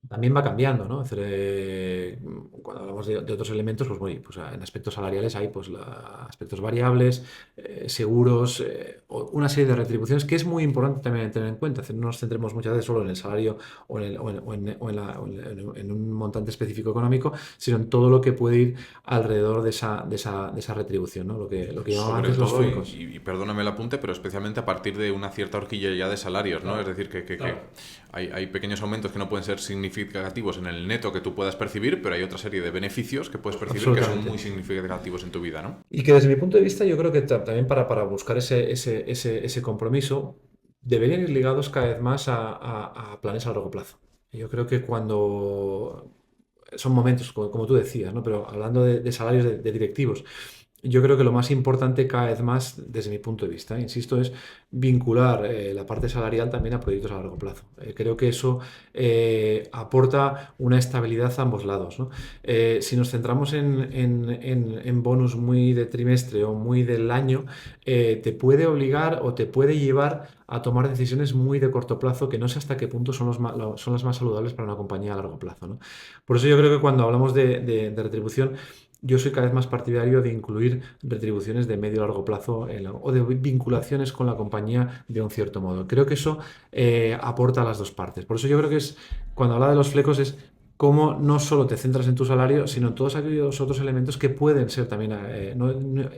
también va cambiando, ¿no? Es decir, cuando hablamos de otros elementos, pues, bueno, pues en aspectos salariales hay pues, aspectos variables, seguros, una serie de retribuciones que es muy importante también tener en cuenta. Es decir, no nos centremos muchas veces solo en el salario o en un montante específico económico, sino en todo lo que puede ir alrededor de esa retribución, ¿no? Lo que llamaba sobre antes los todo, flecos. y perdóname el apunte, pero especialmente a partir de una cierta horquilla ya de salarios, ¿no? Claro, Es decir, que claro. hay pequeños aumentos que no pueden ser significativos en el neto que tú puedas percibir, pero hay otra serie de beneficios que puedes percibir que son Absolutamente. muy significativos en tu vida, ¿no? Y que desde mi punto de vista, yo creo que también para buscar ese compromiso, deberían ir ligados cada vez más a planes a largo plazo. Yo creo que cuando son momentos, como tú decías, ¿no? Pero hablando de salarios de directivos, yo creo que lo más importante cada vez más, desde mi punto de vista, insisto, es vincular la parte salarial también a proyectos a largo plazo. Creo que eso aporta una estabilidad a ambos lados, ¿no? Si nos centramos en bonus muy de trimestre o muy del año, te puede obligar o te puede llevar a tomar decisiones muy de corto plazo que no sé hasta qué punto son las más saludables para una compañía a largo plazo, ¿no? Por eso yo creo que cuando hablamos de retribución, yo soy cada vez más partidario de incluir retribuciones de medio a largo plazo o de vinculaciones con la compañía de un cierto modo. Creo que eso aporta a las dos partes. Por eso yo creo que cuando habla de los flecos es cómo no solo te centras en tu salario, sino en todos aquellos otros elementos que pueden ser también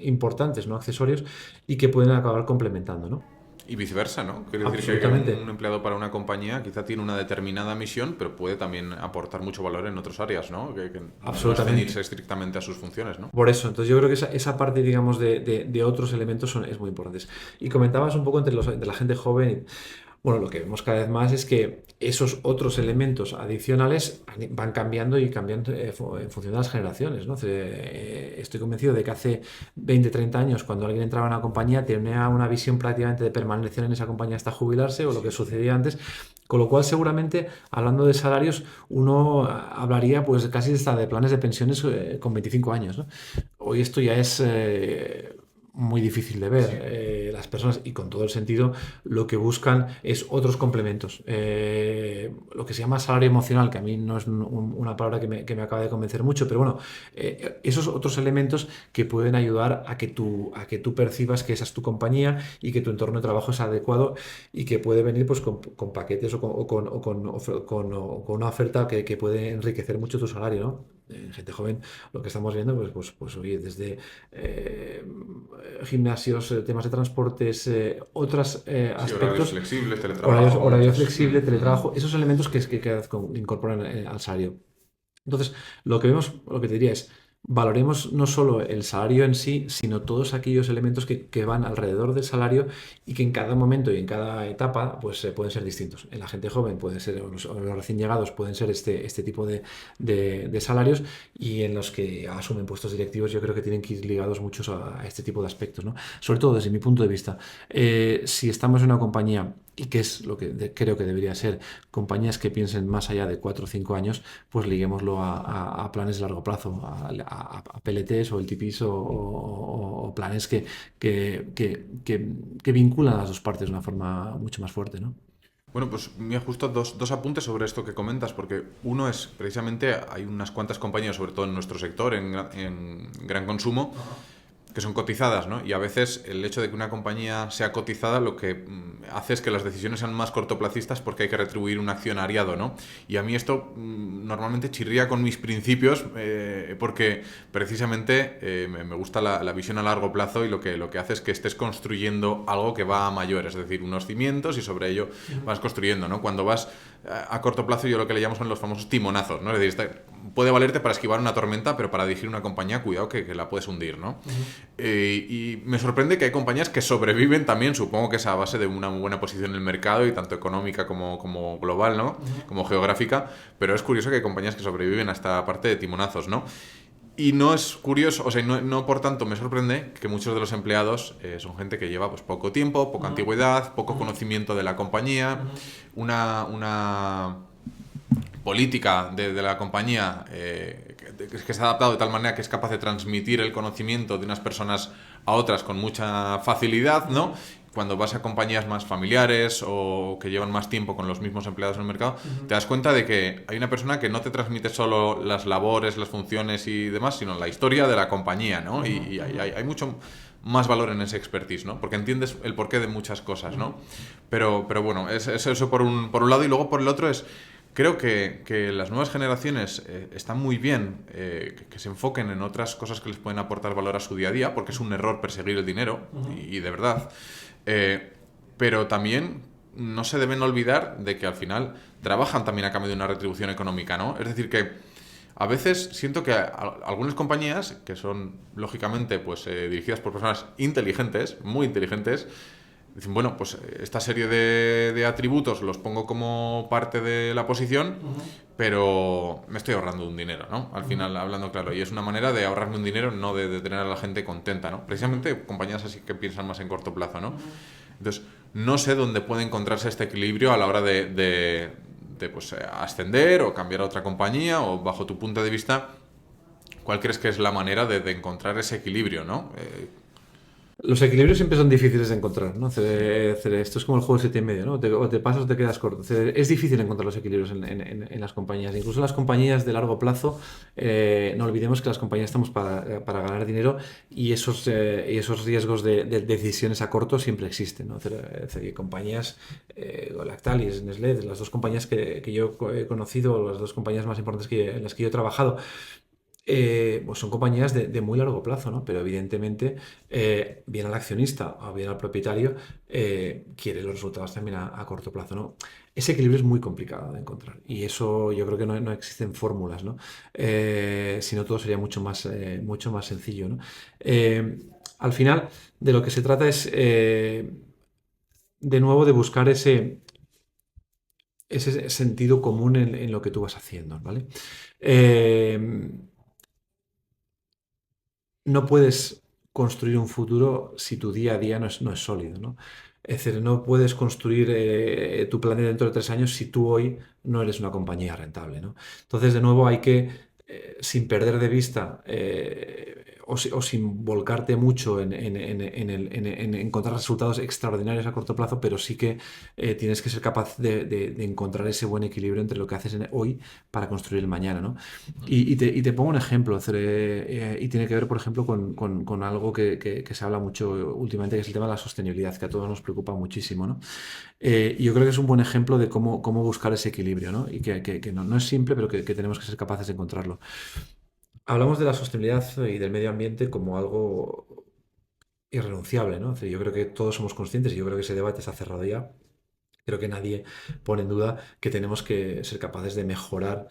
importantes, no accesorios, y que pueden acabar complementando, ¿no? Y viceversa, ¿no? Quiere decir que Absolutamente. un empleado para una compañía quizá tiene una determinada misión, pero puede también aportar mucho valor en otras áreas, ¿no? Que no es Absolutamente. ceñirse estrictamente a sus funciones, ¿no? Por eso, entonces yo creo que esa parte, digamos, de otros elementos es muy importante. Y comentabas un poco entre la gente joven. Bueno, lo que vemos cada vez más es que esos otros elementos adicionales van cambiando y cambiando en función de las generaciones, ¿no? Estoy convencido de que hace 20, 30 años, cuando alguien entraba en una compañía, tenía una visión prácticamente de permanecer en esa compañía hasta jubilarse o lo que sucedía antes. Con lo cual, seguramente, hablando de salarios, uno hablaría pues casi hasta de planes de pensiones con 25 años, ¿no? Hoy esto ya es muy difícil de ver. Sí. Las personas, y con todo el sentido, lo que buscan es otros complementos. Lo que se llama salario emocional, que a mí no es una palabra que me acaba de convencer mucho, pero bueno, esos otros elementos que pueden ayudar a que tú percibas que esa es tu compañía y que tu entorno de trabajo es adecuado y que puede venir pues con paquetes o con una oferta que puede enriquecer mucho tu salario, ¿no? En gente joven lo que estamos viendo, pues oye, desde gimnasios, temas de transportes, otros Sí, horarios aspectos, flexibles, horarios, teletrabajo, horario muchas. flexible, teletrabajo, esos elementos que cada vez incorporan al salario. Entonces, lo que vemos, lo que te diría es, valoremos no solo el salario en sí, sino todos aquellos elementos que van alrededor del salario y que en cada momento y en cada etapa pues pueden ser distintos. En la gente joven pueden ser, o los recién llegados pueden ser este tipo de salarios, y en los que asumen puestos directivos yo creo que tienen que ir ligados muchos a este tipo de aspectos, ¿no? Sobre todo desde mi punto de vista. Si estamos en una compañía, y que es lo que creo que debería ser, compañías que piensen más allá de 4 o 5 años, pues liguémoslo a planes de largo plazo, a PLTs o LTPs o planes que vinculan a las dos partes de una forma mucho más fuerte, ¿no? Bueno, pues mira, justo dos apuntes sobre esto que comentas, porque uno es precisamente, hay unas cuantas compañías, sobre todo en nuestro sector, en gran consumo, que son cotizadas, ¿no? Y a veces el hecho de que una compañía sea cotizada lo que hace es que las decisiones sean más cortoplacistas porque hay que retribuir un accionariado, ¿no? Y a mí esto normalmente chirría con mis principios porque precisamente me gusta la visión a largo plazo, y lo que hace es que estés construyendo algo que va a mayor, es decir, unos cimientos, y sobre ello vas construyendo, ¿no? Cuando vas a corto plazo, yo lo que le llamo son los famosos timonazos, ¿no? Es decir, puede valerte para esquivar una tormenta, pero para dirigir una compañía, cuidado que la puedes hundir, ¿no? Y me sorprende que hay compañías que sobreviven también, supongo que es a base de una muy buena posición en el mercado, y tanto económica como global, ¿no? Como geográfica, pero es curioso que hay compañías que sobreviven a esta parte de timonazos, ¿no? Y no es curioso, o sea, no por tanto me sorprende que muchos de los empleados son gente que lleva pues poco tiempo, poca antigüedad, poco conocimiento de la compañía, una política de la compañía que se ha adaptado de tal manera que es capaz de transmitir el conocimiento de unas personas a otras con mucha facilidad, ¿no? Cuando vas a compañías más familiares o que llevan más tiempo con los mismos empleados en el mercado, te das cuenta de que hay una persona que no te transmite solo las labores, las funciones y demás, sino la historia de la compañía, ¿no? Y hay mucho más valor en ese expertise, ¿no? Porque entiendes el porqué de muchas cosas, ¿no? Pero bueno, es eso por un lado, y luego por el otro es... Creo que las nuevas generaciones están muy bien que se enfoquen en otras cosas que les pueden aportar valor a su día a día, porque es un error perseguir el dinero, y de verdad. Pero también no se deben olvidar de que al final trabajan también a cambio de una retribución económica, ¿no? Es decir, que a veces siento que algunas compañías, que son lógicamente pues, dirigidas por personas inteligentes, muy inteligentes, dicen, bueno, pues esta serie de atributos los pongo como parte de la posición, pero me estoy ahorrando un dinero, ¿no? Al final, hablando claro, y es una manera de ahorrarme un dinero, no de tener a la gente contenta, ¿no? Precisamente compañías así que piensan más en corto plazo, ¿no? Entonces, no sé dónde puede encontrarse este equilibrio a la hora de pues, ascender o cambiar a otra compañía, o bajo tu punto de vista, ¿cuál crees que es la manera de encontrar ese equilibrio, ¿no? Los equilibrios siempre son difíciles de encontrar, ¿no? Esto es como el juego de 7 y medio, ¿no? O te pasas o te quedas corto. Es difícil encontrar los equilibrios en las compañías. Incluso las compañías de largo plazo, no olvidemos que las compañías estamos para ganar dinero, y esos riesgos de decisiones a corto siempre existen, ¿no? Hay compañías, Lactalis, Nestlé, las dos compañías que yo he conocido, las dos compañías más importantes en las que yo he trabajado, pues son compañías de muy largo plazo, ¿no? Pero evidentemente, bien al accionista o bien al propietario, quiere los resultados también a corto plazo, ¿no? Ese equilibrio es muy complicado de encontrar, y eso yo creo que no existen fórmulas, ¿no? Si no, todo sería mucho más sencillo, ¿no? Al final, de lo que se trata es, de nuevo, de buscar ese sentido común en lo que tú vas haciendo, ¿vale? Eh, no puedes construir un futuro si tu día a día no es sólido, ¿no? Es decir, no puedes construir tu planeta dentro de 3 años si tú hoy no eres una compañía rentable, ¿no? Entonces, de nuevo, hay que, sin perder de vista, o sin volcarte mucho en encontrar resultados extraordinarios a corto plazo, pero sí que tienes que ser capaz de encontrar ese buen equilibrio entre lo que haces hoy para construir el mañana, ¿no? Y te pongo un ejemplo, y tiene que ver, por ejemplo, con algo que se habla mucho últimamente, que es el tema de la sostenibilidad, que a todos nos preocupa muchísimo, ¿no? Y yo creo que es un buen ejemplo de cómo buscar ese equilibrio, ¿no? Y que no es simple, pero que tenemos que ser capaces de encontrarlo. Hablamos de la sostenibilidad y del medio ambiente como algo irrenunciable, ¿no? Es decir, yo creo que todos somos conscientes, y yo creo que ese debate está cerrado ya. Creo que nadie pone en duda que tenemos que ser capaces de mejorar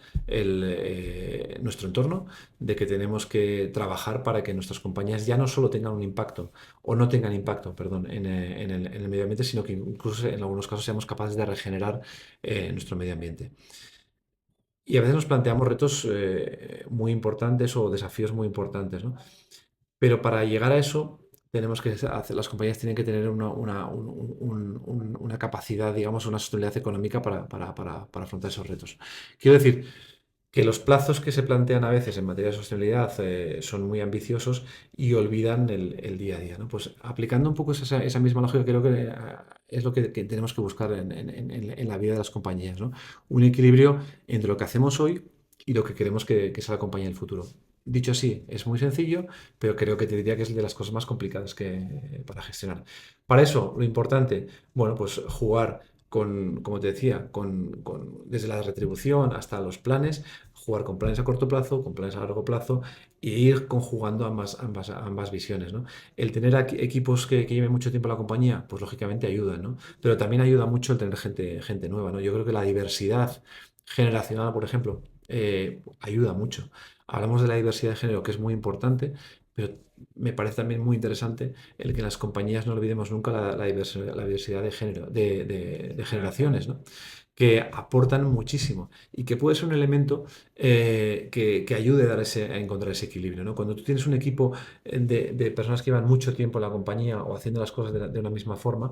nuestro entorno, de que tenemos que trabajar para que nuestras compañías ya no solo tengan un impacto, o no tengan impacto, perdón, en el medio ambiente, sino que incluso en algunos casos seamos capaces de regenerar nuestro medio ambiente. Y a veces nos planteamos retos muy importantes o desafíos muy importantes, ¿no? Pero para llegar a eso, tenemos que hacer, las compañías tienen que tener una capacidad, digamos, una sostenibilidad económica para afrontar esos retos. Quiero decir que los plazos que se plantean a veces en materia de sostenibilidad son muy ambiciosos y olvidan el día a día, ¿no? Pues aplicando un poco esa misma lógica, creo que es lo que tenemos que buscar en la vida de las compañías, ¿no? Un equilibrio entre lo que hacemos hoy y lo que queremos que sea la compañía en el futuro. Dicho así, es muy sencillo, pero creo que te diría que es de las cosas más complicadas para gestionar. Para eso, lo importante, bueno, pues jugar como te decía, desde la retribución hasta los planes, jugar con planes a corto plazo, con planes a largo plazo e ir conjugando ambas visiones, ¿no? El tener equipos que lleven mucho tiempo en la compañía, pues lógicamente ayuda, ¿no? Pero también ayuda mucho el tener gente nueva, ¿no? Yo creo que la diversidad generacional, por ejemplo, ayuda mucho. Hablamos de la diversidad de género, que es muy importante, pero me parece también muy interesante el que en las compañías no olvidemos nunca la diversidad de género, de generaciones, ¿no? Que aportan muchísimo y que puede ser un elemento que ayude a encontrar ese equilibrio, ¿no? Cuando tú tienes un equipo de personas que llevan mucho tiempo en la compañía o haciendo las cosas de una misma forma,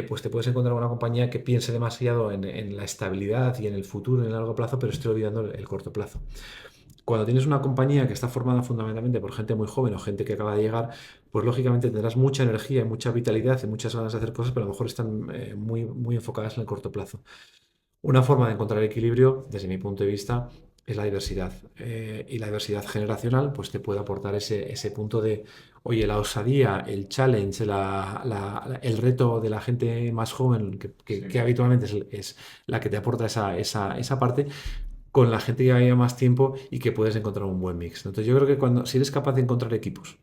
pues te puedes encontrar una compañía que piense demasiado en la estabilidad y en el futuro, en el largo plazo, pero esté olvidando el corto plazo. Cuando tienes una compañía que está formada fundamentalmente por gente muy joven o gente que acaba de llegar, pues lógicamente tendrás mucha energía, y mucha vitalidad y muchas ganas de hacer cosas, pero a lo mejor están muy enfocadas en el corto plazo. Una forma de encontrar equilibrio, desde mi punto de vista, es la diversidad. Y la diversidad generacional, pues te puede aportar ese punto de, oye, la osadía, el challenge, el reto de la gente más joven, que habitualmente es la que te aporta esa parte, con la gente que lleva más tiempo y que puedes encontrar un buen mix. Entonces yo creo que si eres capaz de encontrar equipos,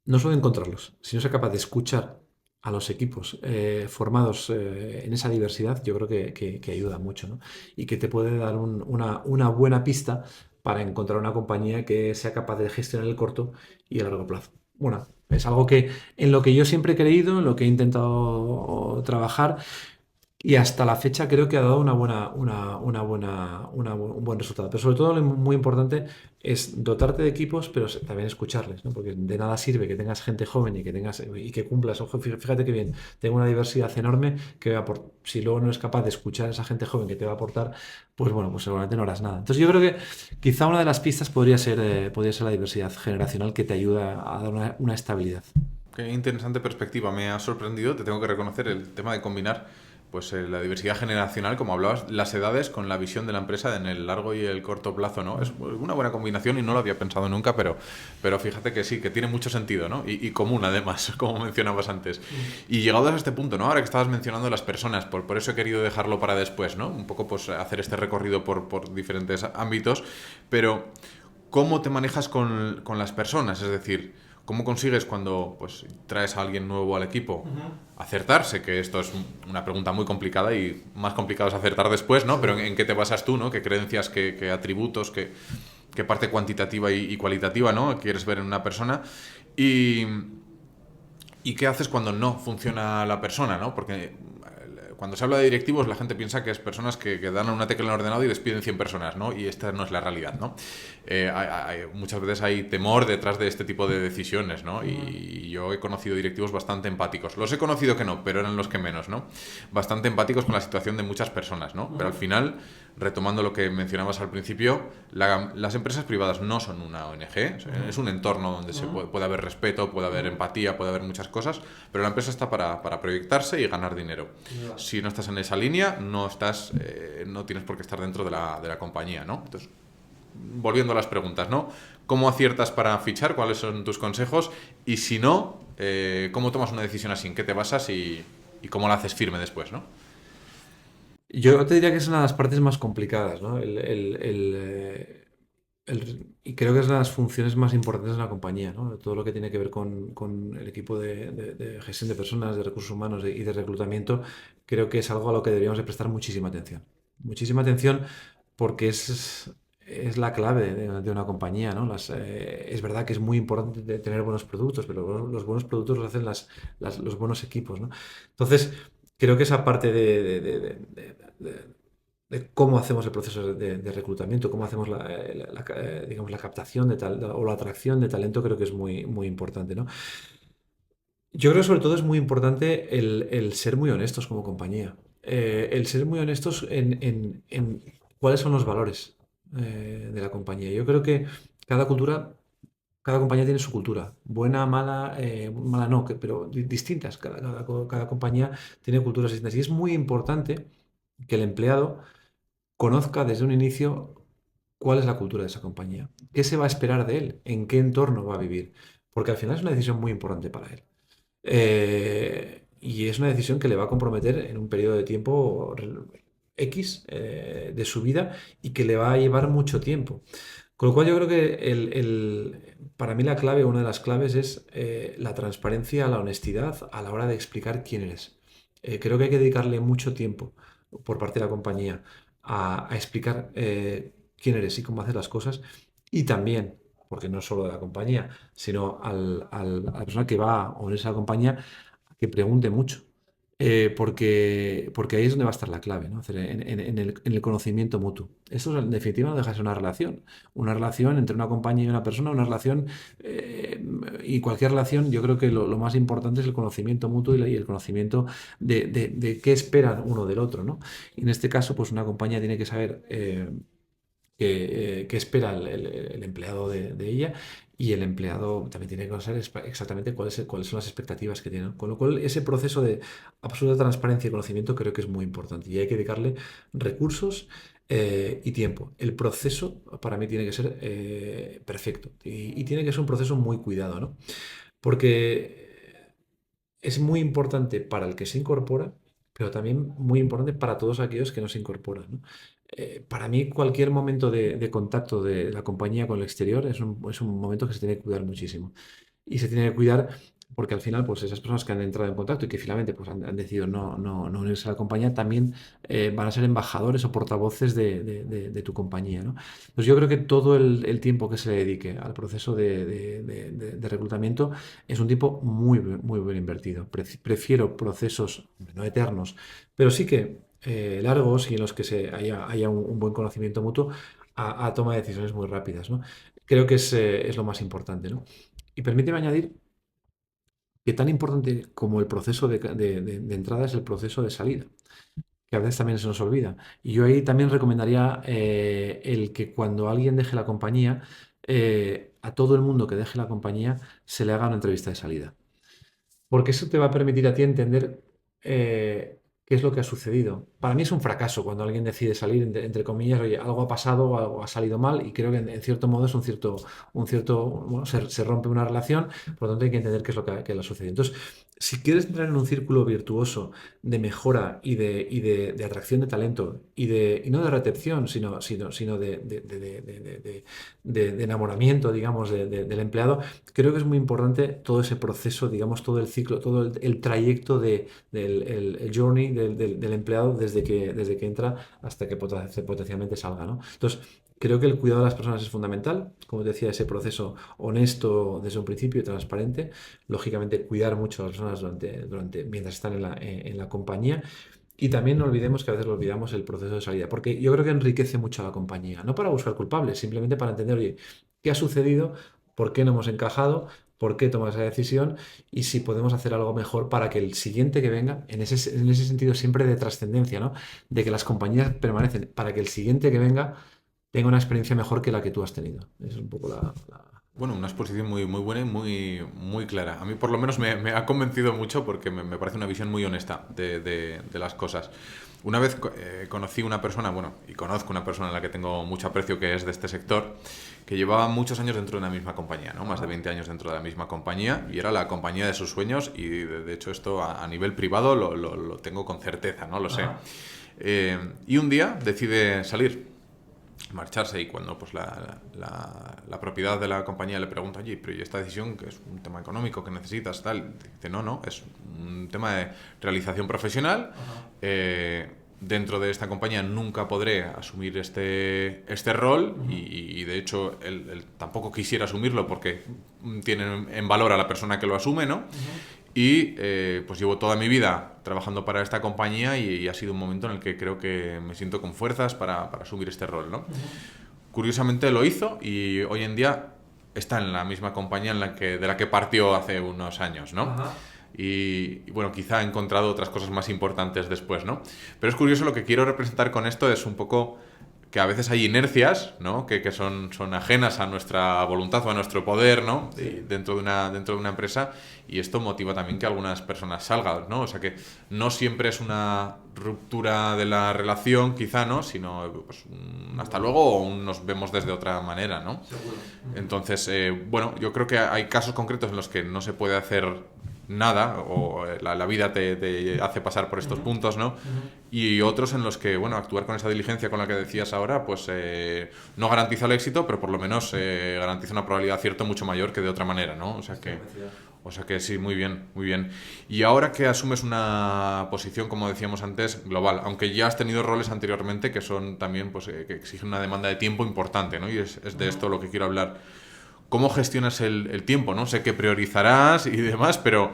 no solo de encontrarlos, sino ser capaz de escuchar a los equipos formados en esa diversidad, yo creo que ayuda mucho, ¿no? Y que te puede dar una buena pista para encontrar una compañía que sea capaz de gestionar el corto y el largo plazo. Bueno, es algo en lo que yo siempre he creído, en lo que he intentado trabajar y hasta la fecha creo que ha dado un buen resultado. Pero sobre todo lo muy importante es dotarte de equipos, pero también escucharles, ¿no? Porque de nada sirve que tengas gente joven y que cumplas. Ojo, fíjate que bien, tengo una diversidad enorme si luego no eres capaz de escuchar a esa gente joven que te va a aportar, pues bueno, pues seguramente no harás nada. Entonces yo creo que quizá una de las pistas podría ser la diversidad generacional que te ayuda a dar una estabilidad. Qué interesante perspectiva, me ha sorprendido, te tengo que reconocer el tema de combinar pues la diversidad generacional, como hablabas, las edades con la visión de la empresa en el largo y el corto plazo, ¿no? Es una buena combinación y no lo había pensado nunca, pero fíjate que sí, que tiene mucho sentido, ¿no? Y común además, como mencionabas antes. Y llegados a este punto, ¿no? Ahora que estabas mencionando las personas, por eso he querido dejarlo para después, ¿no? Un poco pues hacer este recorrido por diferentes ámbitos, pero ¿cómo te manejas con las personas? Es decir, ¿cómo consigues cuando pues, traes a alguien nuevo al equipo acertar? Sé que esto es una pregunta muy complicada y más complicado es acertar después, ¿no? Pero ¿en qué te basas tú, ¿no? ¿Qué creencias, qué atributos, qué parte cuantitativa y cualitativa, ¿no? quieres ver en una persona? Y, ¿Y qué haces cuando no funciona la persona, ¿no? Porque cuando se habla de directivos, la gente piensa que es personas que dan a una tecla en el ordenador y despiden 100 personas, ¿no? Y esta no es la realidad, ¿no? Muchas veces hay temor detrás de este tipo de decisiones, ¿no? Y yo he conocido directivos bastante empáticos. Los he conocido que no, pero eran los que menos, ¿no? Bastante empáticos con la situación de muchas personas, ¿no? Pero al final, retomando lo que mencionabas al principio, las empresas privadas no son una ONG, es un entorno donde puede haber respeto, puede haber empatía, puede haber muchas cosas, pero la empresa está para proyectarse y ganar dinero. Si no estás en esa línea, no tienes por qué estar dentro de la compañía, ¿no? Entonces, volviendo a las preguntas, ¿no? ¿Cómo aciertas para fichar? ¿Cuáles son tus consejos? Y si no, ¿cómo tomas una decisión así? ¿En qué te basas y cómo la haces firme después, ¿no? Yo te diría que es una de las partes más complicadas, ¿no? Y creo que es una de las funciones más importantes de la compañía, ¿no? Todo lo que tiene que ver con el equipo de gestión de personas, de recursos humanos y de reclutamiento, creo que es algo a lo que deberíamos de prestar muchísima atención. Muchísima atención porque es la clave de una compañía, ¿no? Es verdad que es muy importante tener buenos productos, pero los buenos productos los hacen los buenos equipos, ¿no? Entonces, creo que esa parte de cómo hacemos el proceso de reclutamiento, cómo hacemos digamos, la captación o la atracción de talento, creo que es muy, muy importante, ¿no? Yo creo que sobre todo es muy importante el ser muy honestos como compañía. El ser muy honestos en cuáles son los valores de la compañía. Yo creo que cada cultura, cada compañía tiene su cultura. Buena, mala, mala no, pero distintas. Cada compañía tiene culturas distintas. Y es muy importante que el empleado conozca desde un inicio cuál es la cultura de esa compañía, qué se va a esperar de él, en qué entorno va a vivir. Porque al final es una decisión muy importante para él. Y es una decisión que le va a comprometer en un periodo de tiempo X de su vida y que le va a llevar mucho tiempo. Con lo cual yo creo que para mí la clave, una de las claves es la transparencia, la honestidad a la hora de explicar quién eres. Creo que hay que dedicarle mucho tiempo por parte de la compañía a explicar quién eres y cómo hacer las cosas. Y también, porque no solo de la compañía, sino a la persona que va a unirse a la compañía, que pregunte mucho. Porque ahí es donde va a estar la clave, ¿no? En el conocimiento mutuo. Esto en definitiva no deja de ser una relación entre una compañía y una persona, una relación, y cualquier relación, yo creo que lo más importante es el conocimiento mutuo y el conocimiento de qué esperan uno del otro, ¿no? Y en este caso, pues una compañía tiene que saber qué espera el empleado de ella, y el empleado también tiene que saber exactamente cuáles son las expectativas que tiene, ¿no? Con lo cual, ese proceso de absoluta transparencia y conocimiento creo que es muy importante y hay que dedicarle recursos y tiempo. El proceso para mí tiene que ser perfecto y tiene que ser un proceso muy cuidado, ¿no? Porque es muy importante para el que se incorpora, pero también muy importante para todos aquellos que no se incorporan, ¿no? Para mí, cualquier momento de contacto de la compañía con el exterior es un momento que se tiene que cuidar muchísimo. Y se tiene que cuidar porque al final, pues esas personas que han entrado en contacto y que finalmente pues, han decidido no unirse a la compañía, también van a ser embajadores o portavoces de tu compañía, ¿no? Pues yo creo que todo el tiempo que se le dedique al proceso de reclutamiento es un tiempo muy, muy bien invertido. Prefiero procesos no eternos, pero sí que largos y en los que haya un buen conocimiento mutuo a toma de decisiones muy rápidas, ¿no? Creo que es lo más importante, ¿no? Y permíteme añadir que tan importante como el proceso de entrada es el proceso de salida, que a veces también se nos olvida. Y yo ahí también recomendaría el que cuando alguien deje la compañía, a todo el mundo que deje la compañía se le haga una entrevista de salida. Porque eso te va a permitir a ti entender qué es lo que ha sucedido. Para mí es un fracaso cuando alguien decide salir, entre comillas, oye, algo ha pasado o algo ha salido mal, y creo que en cierto modo es bueno, se rompe una relación, por lo tanto hay que entender qué es lo que le ha sucedido. Entonces, si quieres entrar en un círculo virtuoso de mejora y de atracción de talento y no de retención, sino de enamoramiento, digamos, del empleado, creo que es muy importante todo ese proceso, digamos, todo el ciclo, todo el trayecto el journey del empleado desde que entra hasta que potencialmente salga, ¿no? Entonces, creo que el cuidado de las personas es fundamental. Como te decía, ese proceso honesto desde un principio y transparente. Lógicamente, cuidar mucho a las personas mientras están en la compañía. Y también no olvidemos que a veces lo olvidamos el proceso de salida, porque yo creo que enriquece mucho a la compañía, no para buscar culpables, simplemente para entender, oye, qué ha sucedido, por qué no hemos encajado, por qué tomas esa decisión y si podemos hacer algo mejor para que el siguiente que venga, en ese sentido siempre de trascendencia, ¿no? De que las compañías permanecen, para que el siguiente que venga tenga una experiencia mejor que la que tú has tenido. Esa es un poco Bueno, una exposición muy, muy buena y muy, muy clara. A mí por lo menos me ha convencido mucho porque me parece una visión muy honesta de las cosas. Una vez conocí una persona, bueno, y conozco una persona en la que tengo mucho aprecio, que es de este sector, que llevaba muchos años dentro de una misma compañía, ¿no? Más de 20 años dentro de la misma compañía, y era la compañía de sus sueños, y de hecho esto a nivel privado lo tengo con certeza, ¿no? Lo sé. Y un día decide salir, marcharse, y cuando pues la propiedad de la compañía le pregunta, oye, pero ¿y esta decisión, que es un tema económico que necesitas, tal? Dice, no, es un tema de realización profesional, dentro de esta compañía nunca podré asumir este rol y de hecho él tampoco quisiera asumirlo porque tiene en valor a la persona que lo asume, ¿no? Y pues llevo toda mi vida trabajando para esta compañía y ha sido un momento en el que creo que me siento con fuerzas para asumir este rol, ¿no? Curiosamente lo hizo y hoy en día está en la misma compañía de la que partió hace unos años, ¿no? Y bueno, quizá ha encontrado otras cosas más importantes después, ¿no? Pero es curioso, lo que quiero representar con esto es un poco que a veces hay inercias, ¿no? Que son ajenas a nuestra voluntad o a nuestro poder, ¿no? Sí. Dentro de una empresa, y esto motiva también que algunas personas salgan, ¿no? O sea que no siempre es una ruptura de la relación, quizá, ¿no? Sino pues, hasta luego o nos vemos desde otra manera, ¿no? Seguro. Entonces, bueno, yo creo que hay casos concretos en los que no se puede hacer nada o la vida te hace pasar por estos puntos, ¿no? Y otros en los que, bueno, actuar con esa diligencia con la que decías ahora, pues no garantiza el éxito, pero por lo menos garantiza una probabilidad de acierto mucho mayor que de otra manera, ¿no? O sea que sí, muy bien, muy bien. Y ahora que asumes una posición, como decíamos antes, global, aunque ya has tenido roles anteriormente que son también, pues, que exigen una demanda de tiempo importante, ¿no? Y es de esto lo que quiero hablar. ¿Cómo gestionas el tiempo, no? Sé que priorizarás y demás, pero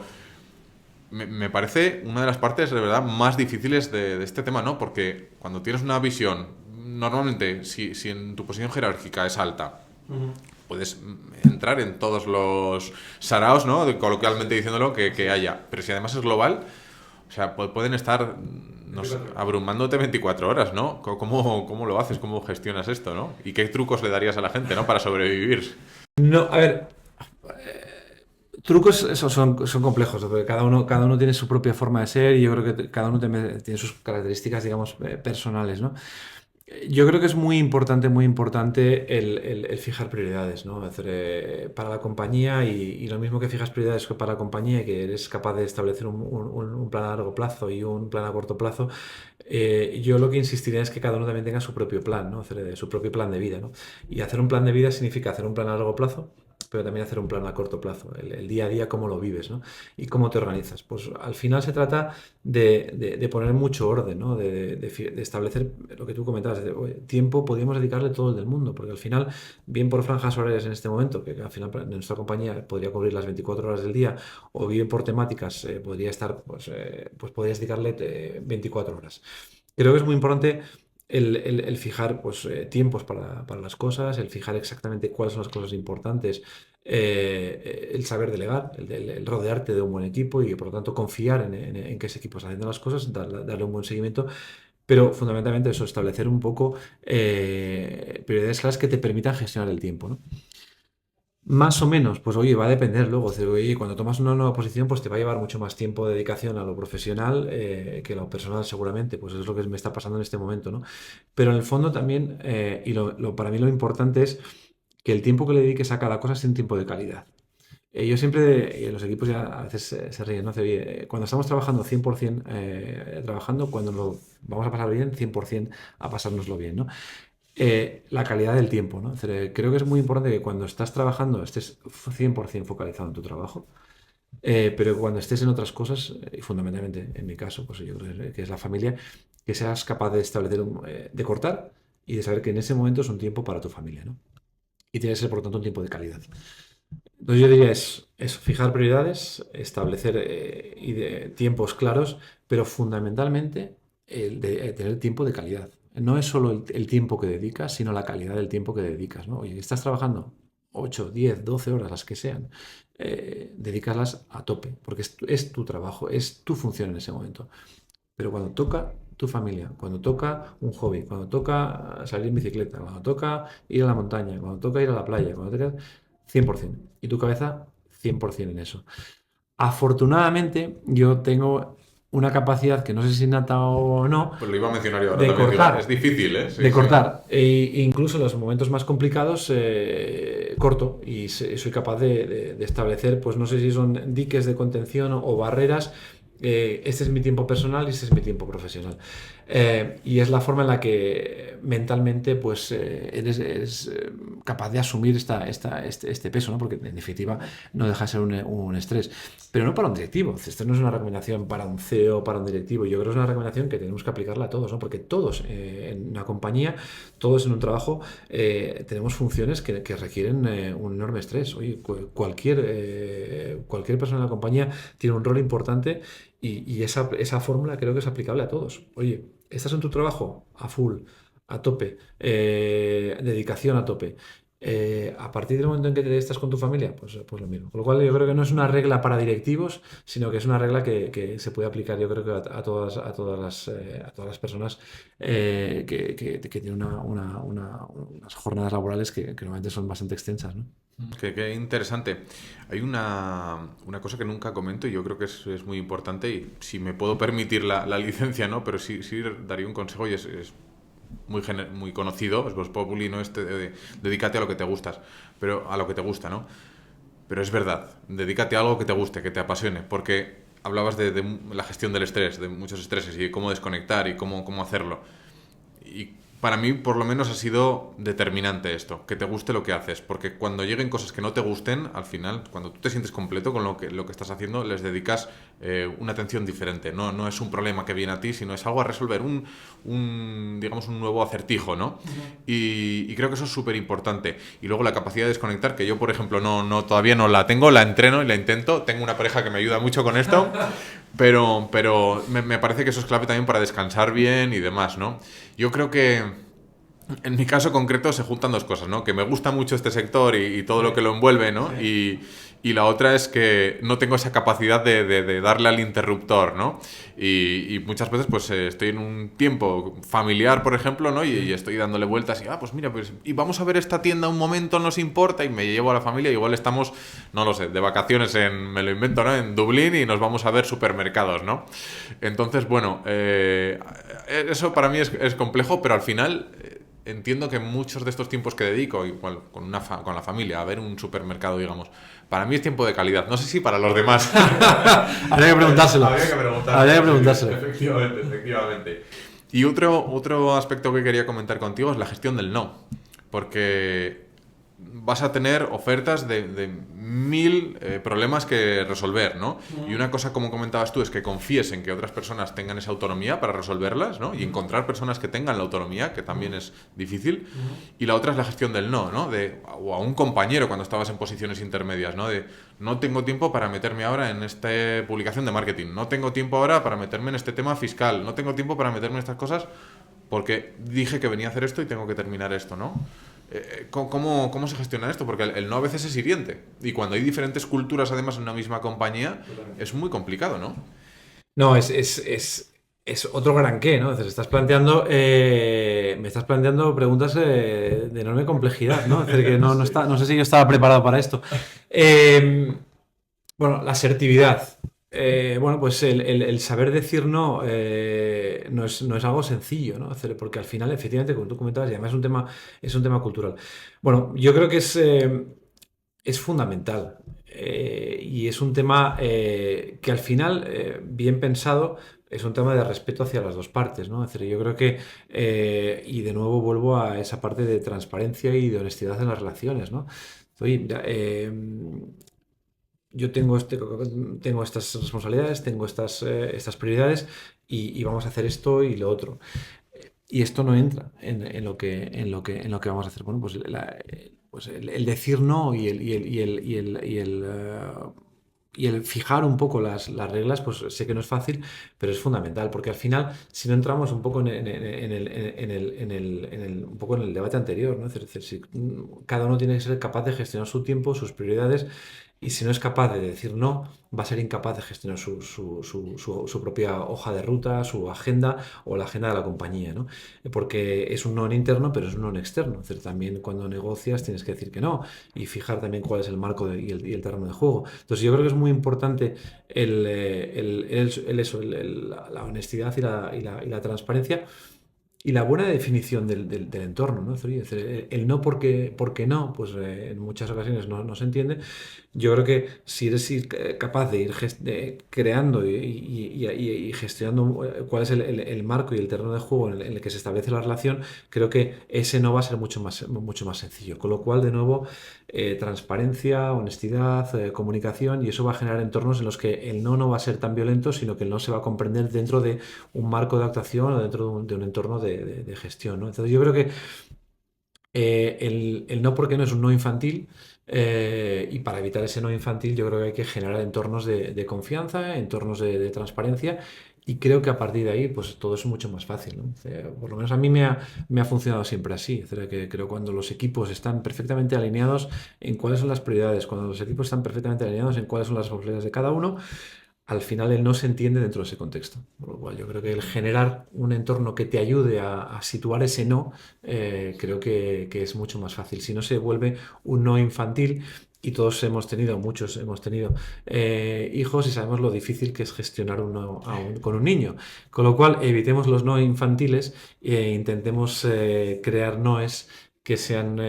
me parece una de las partes de verdad más difíciles de este tema, ¿no? Porque cuando tienes una visión, normalmente, si en tu posición jerárquica es alta, puedes entrar en todos los saraos, ¿no? Coloquialmente diciéndolo, que haya. Pero si además es global, o sea, pueden estar abrumándote 24 horas, ¿no? ¿Cómo lo haces? ¿Cómo gestionas esto, no? ¿Y qué trucos le darías a la gente, ¿no? Para sobrevivir. No, a ver, trucos esos son complejos, porque cada uno tiene su propia forma de ser y yo creo que cada uno tiene sus características, digamos, personales, ¿no? Yo creo que es muy importante el fijar prioridades, ¿no? Es decir, para la compañía y lo mismo que fijas prioridades para la compañía y que eres capaz de establecer un plan a largo plazo y un plan a corto plazo, yo lo que insistiría es que cada uno también tenga su propio plan, ¿no? Hacer, su propio plan de vida, ¿no? Y hacer un plan de vida significa hacer un plan a largo plazo, pero también hacer un plan a corto plazo, el día a día, cómo lo vives, ¿no? Y cómo te organizas. Pues al final se trata de poner mucho orden, ¿no? De establecer lo que tú comentabas, oye, tiempo podríamos dedicarle todo el del mundo, porque al final, bien por franjas horarias en este momento, que al final nuestra compañía podría cubrir las 24 horas del día, o bien por temáticas, podría estar, pues podrías dedicarle 24 horas. Creo que es muy importante el fijar pues, tiempos para las cosas, el fijar exactamente cuáles son las cosas importantes, el saber delegar, el rodearte de un buen equipo y por lo tanto confiar en que ese equipo está haciendo las cosas, darle un buen seguimiento, pero fundamentalmente eso, establecer un poco prioridades claras que te permitan gestionar el tiempo, ¿no? Más o menos, pues oye, va a depender luego. Oye, cuando tomas una nueva posición, pues te va a llevar mucho más tiempo de dedicación a lo profesional que a lo personal, seguramente. Pues eso es lo que me está pasando en este momento, ¿no? Pero en el fondo también, y para mí lo importante es que el tiempo que le dediques a cada cosa sea un tiempo de calidad. Yo siempre, los equipos ya a veces se ríen, ¿no? Oye, cuando estamos trabajando 100% trabajando, cuando lo vamos a pasar bien, 100% a pasárnoslo bien, ¿no? La calidad del tiempo, ¿no? Es decir, creo que es muy importante que cuando estás trabajando estés 100% focalizado en tu trabajo, pero cuando estés en otras cosas, y fundamentalmente en mi caso, pues yo creo que es la familia, que seas capaz de establecer, de cortar y de saber que en ese momento es un tiempo para tu familia, ¿no? Y tiene que ser, por lo tanto, un tiempo de calidad. Entonces yo diría es fijar prioridades, establecer tiempos claros, pero fundamentalmente el de tener tiempo de calidad. No es solo el tiempo que dedicas, sino la calidad del tiempo que dedicas, ¿no? Oye, estás trabajando 8, 10, 12 horas, las que sean, dedícalas a tope, porque es tu trabajo, es tu función en ese momento. Pero cuando toca tu familia, cuando toca un hobby, cuando toca salir en bicicleta, cuando toca ir a la montaña, cuando toca ir a la playa, cuando toca 100%. Y tu cabeza 100% en eso. Afortunadamente, yo tengo una capacidad que no sé si innata o no, Pues lo iba a mencionar yo ahora de también. cortar. Es difícil, ¿eh? Sí, De sí. cortar. Incluso en los momentos más complicados, corto y soy capaz de establecer, pues no sé si son diques de contención o barreras. Este es mi tiempo personal y este es mi tiempo profesional. y es la forma en la que mentalmente pues eres capaz de asumir este peso, ¿no? Porque en definitiva no deja de ser un estrés, pero no para un directivo. Esto no es una recomendación para un CEO, para un directivo. Yo creo que es una recomendación que tenemos que aplicarla a todos, ¿no? Porque todos en una compañía, todos en un trabajo, tenemos funciones que requieren un enorme estrés. Oye, cualquier persona en la compañía tiene un rol importante y esa fórmula creo que es aplicable a todos. Oye, estás en tu trabajo a full, a tope, dedicación a tope. A partir del momento en que estás con tu familia, pues lo mismo. Con lo cual yo creo que no es una regla para directivos, sino que es una regla que se puede aplicar, yo creo que a todas las personas que tienen unas jornadas laborales que normalmente son bastante extensas, ¿no? Qué interesante. Hay una cosa que nunca comento y yo creo que es muy importante y si me puedo permitir la licencia, ¿no? Pero sí daría un consejo y es muy conocido, es Vox Populi, ¿no? Dedícate a lo que te gustas, pero a lo que te gusta, ¿no? Pero es verdad, dedícate a algo que te guste, que te apasione, porque hablabas de la gestión del estrés, de muchos estreses y de cómo desconectar y cómo hacerlo. Y para mí, por lo menos, ha sido determinante esto, que te guste lo que haces, porque cuando lleguen cosas que no te gusten, al final, cuando tú te sientes completo con lo que estás haciendo, les dedicas una atención diferente. No es un problema que viene a ti, sino es algo a resolver, digamos, un nuevo acertijo, ¿no? Y creo que eso es súper importante. Y luego la capacidad de desconectar, que yo, por ejemplo, todavía no la tengo, la entreno y la intento. Tengo una pareja que me ayuda mucho con esto, pero me parece que eso es clave también para descansar bien y demás, ¿no? Yo creo que en mi caso concreto se juntan dos cosas, ¿no? Que me gusta mucho este sector y todo lo que lo envuelve, ¿no? Y la otra es que no tengo esa capacidad de darle al interruptor, ¿no? Y muchas veces pues estoy en un tiempo familiar, por ejemplo, ¿no? Y estoy dándole vueltas y, pues mira, pues y vamos a ver esta tienda un momento, nos importa, y me llevo a la familia, igual estamos, no lo sé, de vacaciones me lo invento, ¿no? En Dublín y nos vamos a ver supermercados, ¿no? Entonces, bueno, eso para mí es complejo, pero al final entiendo que muchos de estos tiempos que dedico, igual con la familia, a ver un supermercado, digamos, para mí es tiempo de calidad. No sé si para los demás. Habría que preguntárselo. Habría que preguntárselo. Efectivamente. Y otro aspecto que quería comentar contigo es la gestión del no. Porque vas a tener ofertas de 1000 problemas que resolver, ¿no? Y una cosa, como comentabas tú, es que confíes en que otras personas tengan esa autonomía para resolverlas, ¿no? Y encontrar personas que tengan la autonomía, que también es difícil. Y la otra es la gestión del no, ¿no? O a un compañero cuando estabas en posiciones intermedias, ¿no? No tengo tiempo para meterme ahora en esta publicación de marketing, no tengo tiempo ahora para meterme en este tema fiscal, no tengo tiempo para meterme en estas cosas porque dije que venía a hacer esto y tengo que terminar esto, ¿no? ¿Cómo se gestiona esto? Porque el no a veces es hiriente. Y cuando hay diferentes culturas, además, en una misma compañía, es muy complicado, ¿no? No, es otro gran qué, ¿no? Entonces, me estás planteando preguntas de enorme complejidad, ¿no? Es decir, que no sé si yo estaba preparado para esto. Bueno, la asertividad. Bueno, pues el saber decir no no es algo sencillo, ¿no? Porque al final, efectivamente, como tú comentabas, y además es un tema cultural. Bueno, yo creo que es fundamental y es un tema que al final, bien pensado, es un tema de respeto hacia las dos partes, ¿no? Es decir, yo creo que, y de nuevo vuelvo a esa parte de transparencia y de honestidad en las relaciones, ¿no? Oye, mira, yo tengo estas responsabilidades, tengo estas prioridades y vamos a hacer esto y lo otro. Y esto no entra en lo que vamos a hacer. Bueno, pues el decir no y el fijar un poco las reglas, pues sé que no es fácil, pero es fundamental, porque al final, si no entramos un poco un poco en el debate anterior, ¿no? Es decir, si cada uno tiene que ser capaz de gestionar su tiempo, sus prioridades, y si no es capaz de decir no, va a ser incapaz de gestionar su propia hoja de ruta, su agenda o la agenda de la compañía, ¿no? Porque es un no en interno, pero es un no en externo. Es decir, también cuando negocias tienes que decir que no y fijar también cuál es el marco y el terreno de juego. Entonces yo creo que es muy importante la honestidad y la transparencia. y la buena definición del entorno, ¿no? Es decir, el no porque no, pues en muchas ocasiones no se entiende. Yo creo que si eres capaz de ir creando y gestionando cuál es el marco y el terreno de juego en el que se establece la relación, creo que ese no va a ser mucho más sencillo. Con lo cual, de nuevo, transparencia, honestidad, comunicación, y eso va a generar entornos en los que el no va a ser tan violento, sino que el no se va a comprender dentro de un marco de actuación o dentro de un entorno de gestión, ¿no? Entonces yo creo que el no porque no es un no infantil, y para evitar ese no infantil yo creo que hay que generar entornos de confianza, entornos de transparencia, y creo que a partir de ahí pues todo es mucho más fácil, ¿no? Por lo menos a mí me ha funcionado siempre así. Es decir, que creo cuando los equipos están perfectamente alineados en cuáles son las prioridades, cuando los equipos están perfectamente alineados en cuáles son las responsabilidades de cada uno, al final él no se entiende dentro de ese contexto. Por lo cual yo creo que el generar un entorno que te ayude a situar ese no, creo que es mucho más fácil. Si no se vuelve un no infantil, y todos muchos hemos tenido hijos y sabemos lo difícil que es gestionar un no con un niño. Con lo cual evitemos los no infantiles e intentemos crear noes que sean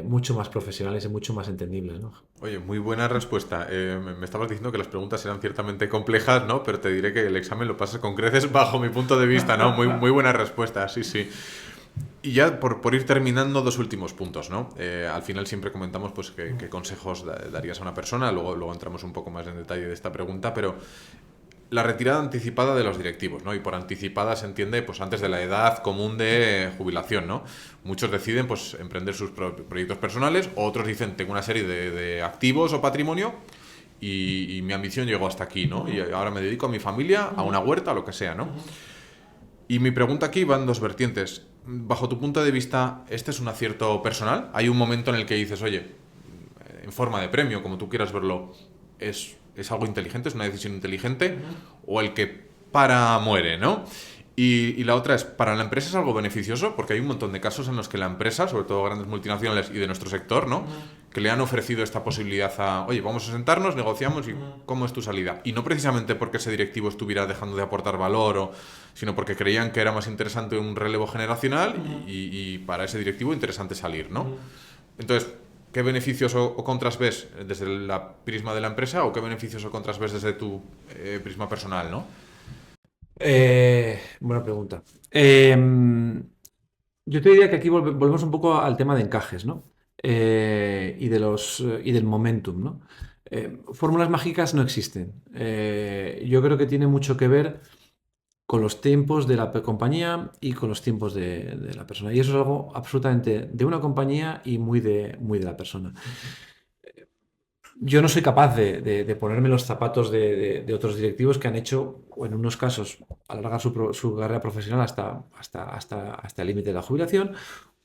mucho más profesionales y mucho más entendibles, ¿no? Oye, muy buena respuesta. Me estabas diciendo que las preguntas eran ciertamente complejas, ¿no? Pero te diré que el examen lo pasas con creces bajo mi punto de vista, ¿no? Muy buena respuesta, sí, sí. Y ya por ir terminando, dos últimos puntos, ¿no? Al final siempre comentamos pues qué consejos darías a una persona, luego entramos un poco más en detalle de esta pregunta, pero la retirada anticipada de los directivos, ¿no? Y por anticipada se entiende pues antes de la edad común de jubilación, ¿no? Muchos deciden pues emprender sus proyectos personales, otros dicen tengo una serie de activos o patrimonio y mi ambición llegó hasta aquí, ¿no? Y ahora me dedico a mi familia, a una huerta, a lo que sea, ¿no? Y mi pregunta aquí va en dos vertientes. Bajo tu punto de vista, ¿este es un acierto personal? ¿Hay un momento en el que dices, oye, en forma de premio, como tú quieras verlo, es algo inteligente, es una decisión inteligente, o el que para muere, ¿no? Y la otra es, ¿para la empresa es algo beneficioso? Porque hay un montón de casos en los que la empresa, sobre todo grandes multinacionales y de nuestro sector, ¿no? Que le han ofrecido esta posibilidad a, oye, vamos a sentarnos, negociamos y ¿cómo es tu salida? Y no precisamente porque ese directivo estuviera dejando de aportar valor, sino porque creían que era más interesante un relevo generacional y para ese directivo interesante salir, ¿no? Entonces, ¿qué beneficios o contras ves desde la prisma de la empresa o qué beneficios o contras ves desde tu prisma personal, ¿no? Buena pregunta. Yo te diría que aquí volvemos un poco al tema de encajes, ¿no? Y del momentum, ¿no? Fórmulas mágicas no existen. Yo creo que tiene mucho que ver con los tiempos de la compañía y con los tiempos de la persona. Y eso es algo absolutamente de una compañía y muy de la persona. Yo no soy capaz de ponerme los zapatos de otros directivos que han hecho, o en unos casos, alargar su carrera profesional hasta el límite de la jubilación,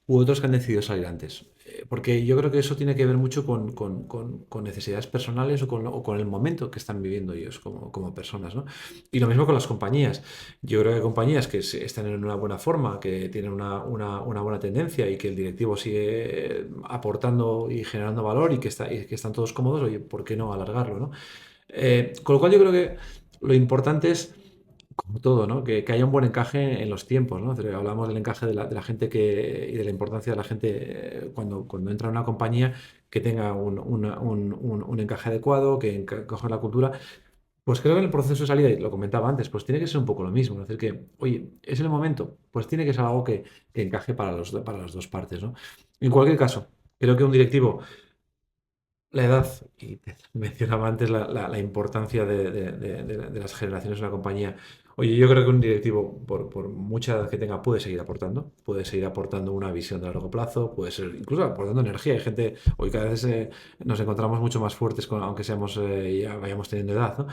u otros que han decidido salir antes. Porque yo creo que eso tiene que ver mucho con necesidades personales o con el momento que están viviendo ellos como personas, ¿no? Y lo mismo con las compañías. Yo creo que hay compañías que están en una buena forma, que tienen una buena tendencia y que el directivo sigue aportando y generando valor y que están todos cómodos, oye, ¿por qué no alargarlo, ¿no? Con lo cual yo creo que lo importante es como todo, ¿no? Que haya un buen encaje en los tiempos, ¿no? Hablamos del encaje de la gente y de la importancia de la gente cuando entra en una compañía que tenga un encaje adecuado, que encaje en la cultura. Pues creo que en el proceso de salida, y lo comentaba antes, pues tiene que ser un poco lo mismo. Es decir, que, oye, es el momento, pues tiene que ser algo que encaje para las dos partes, ¿no? En cualquier caso, creo que un directivo la edad, y te mencionaba antes la importancia de las generaciones en una compañía. Oye, yo creo que un directivo, por mucha edad que tenga, puede seguir aportando una visión de largo plazo, puede ser incluso aportando energía. Hay gente, hoy cada vez nos encontramos mucho más fuertes, aunque seamos ya vayamos teniendo edad, ¿no?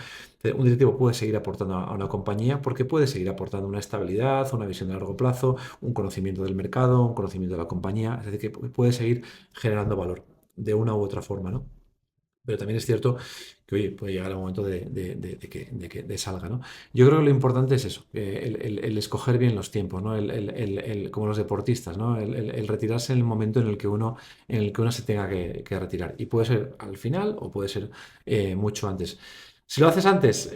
Un directivo puede seguir aportando a una compañía porque puede seguir aportando una estabilidad, una visión de largo plazo, un conocimiento del mercado, un conocimiento de la compañía, es decir, que puede seguir generando valor de una u otra forma, ¿no? Pero también es cierto que, oye, puede llegar el momento de que salga, ¿no? Yo creo que lo importante es eso, el escoger bien los tiempos, ¿no? Como los deportistas, ¿no? El retirarse en el momento en el que uno se tenga que retirar. Y puede ser al final o puede ser mucho antes. Si lo haces antes,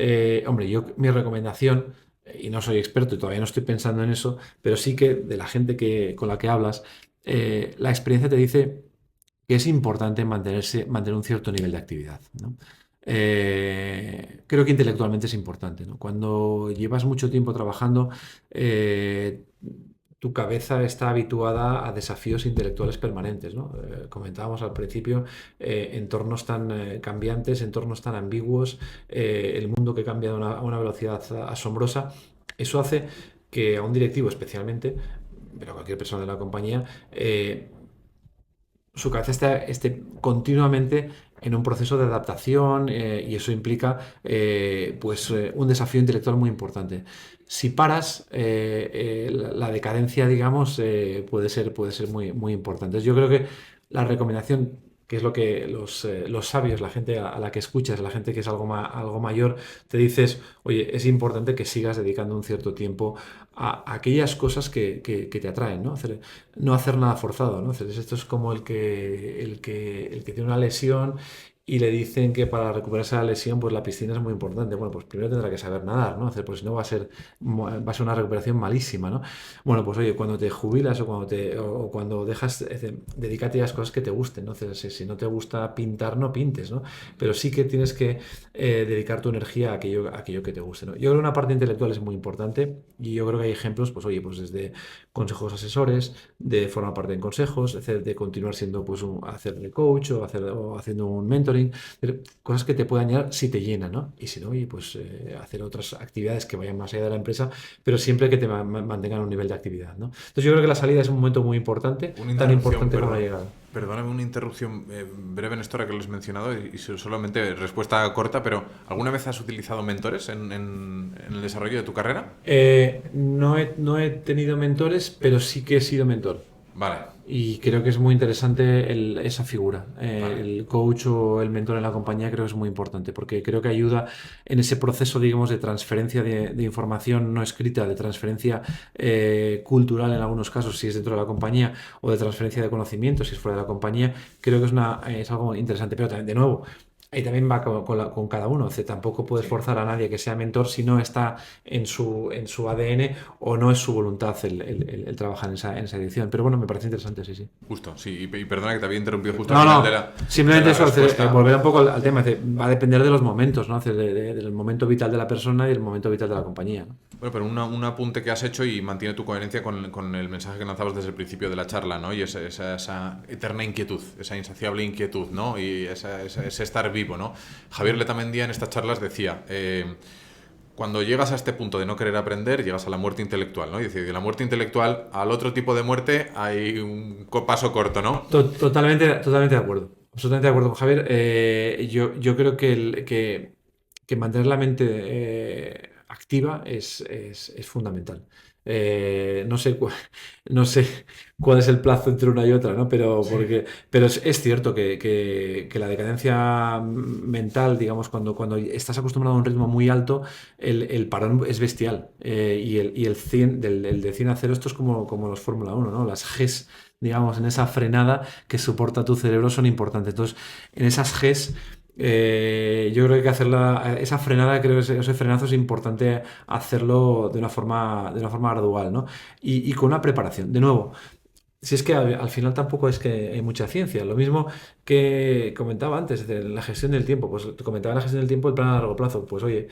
hombre, mi recomendación y no soy experto y todavía no estoy pensando en eso, pero sí que de la gente con la que hablas, la experiencia te dice que es importante mantener un cierto nivel de actividad, ¿no? Creo que intelectualmente es importante, ¿no? Cuando llevas mucho tiempo trabajando, eh, tu cabeza está habituada a desafíos intelectuales permanentes, ¿no? Comentábamos al principio, entornos tan cambiantes, entornos tan ambiguos, el mundo que cambia a una velocidad asombrosa. Eso hace que a un directivo especialmente, pero a cualquier persona de la compañía, su cabeza esté continuamente en un proceso de adaptación, y eso implica un desafío intelectual muy importante. Si paras, la decadencia, digamos, puede ser muy, muy importante. Yo creo que la recomendación, que es lo que los sabios, la gente a la que escuchas, la gente que es algo mayor, te dices, oye, es importante que sigas dedicando un cierto tiempo a aquellas cosas que te atraen, ¿no? No hacer nada forzado, ¿no? Esto es como el que tiene una lesión y le dicen que para recuperarse la lesión, pues la piscina es muy importante. Bueno, pues primero tendrá que saber nadar, ¿no? Pues si no va a ser una recuperación malísima, ¿no? Bueno, pues oye, cuando te jubilas o cuando dejas, dedícate a las cosas que te gusten, ¿no? Si no te gusta pintar, no pintes, ¿no? Pero sí que tienes que dedicar tu energía a aquello que te guste, ¿no? Yo creo que una parte intelectual es muy importante y yo creo que hay ejemplos, pues oye, pues desde consejos asesores, de formar parte en consejos, de continuar siendo, pues, hacer de coach o haciendo un mentoring, cosas que te puedan ayudar si te llenan, ¿no? Y si no, oye, pues hacer otras actividades que vayan más allá de la empresa, pero siempre que te mantengan un nivel de actividad, ¿no? Entonces yo creo que la salida es un momento muy importante, Una tan interrupción, importante como la perdón. llegada. Perdóname una interrupción breve, Néstor, que lo has mencionado y solamente respuesta corta, pero ¿alguna vez has utilizado mentores en el desarrollo de tu carrera? No he tenido mentores, pero sí que he sido mentor. Vale, Y creo que es muy interesante esa figura. vale. El coach o el mentor en la compañía creo que es muy importante porque creo que ayuda en ese proceso, digamos, de transferencia de información no escrita, de transferencia cultural en algunos casos, si es dentro de la compañía, o de transferencia de conocimiento, si es fuera de la compañía. Creo que es algo interesante. Pero también, de nuevo, ahí también va con cada uno. O sea, tampoco puedes Sí. forzar a nadie que sea mentor si no está en su ADN o no es su voluntad el trabajar en esa edición. Pero bueno, me parece interesante, sí, sí. Justo, sí. Y perdona que te había interrumpido justo al No, final no, de simplemente la eso, respuesta. volver un poco al tema. Va a depender de los momentos, ¿no? Del momento vital de la persona y del momento vital de la compañía, ¿no? Bueno, pero un apunte que has hecho y mantiene tu coherencia con el mensaje que lanzabas desde el principio de la charla, ¿no? Y esa eterna inquietud, esa insaciable inquietud, ¿no? Y ese estar vivo, ¿no? Javier Letamendia en estas charlas decía, cuando llegas a este punto de no querer aprender, llegas a la muerte intelectual, ¿no? Y dice, de la muerte intelectual al otro tipo de muerte hay un paso corto, ¿no? Totalmente de acuerdo. Absolutamente de acuerdo con Javier. Yo creo que mantener la mente activa es fundamental. No sé, no sé cuál es el plazo entre una y otra, ¿no? Sí. Pero es cierto que la decadencia mental, digamos, cuando estás acostumbrado a un ritmo muy alto, el parón es bestial. Y el 100, el de 100 a 0, esto es como los Fórmula 1, ¿no? Las Gs, digamos, en esa frenada que soporta tu cerebro son importantes. Entonces, en esas Gs, yo creo que hay que hacerla, esa frenada, creo que ese frenazo es importante hacerlo de una forma gradual, ¿no? Y con una preparación. De nuevo, si es que al final tampoco es que hay mucha ciencia. Lo mismo que comentaba antes de la gestión del tiempo. Pues te comentaba la gestión del tiempo, el plan a largo plazo. Pues oye,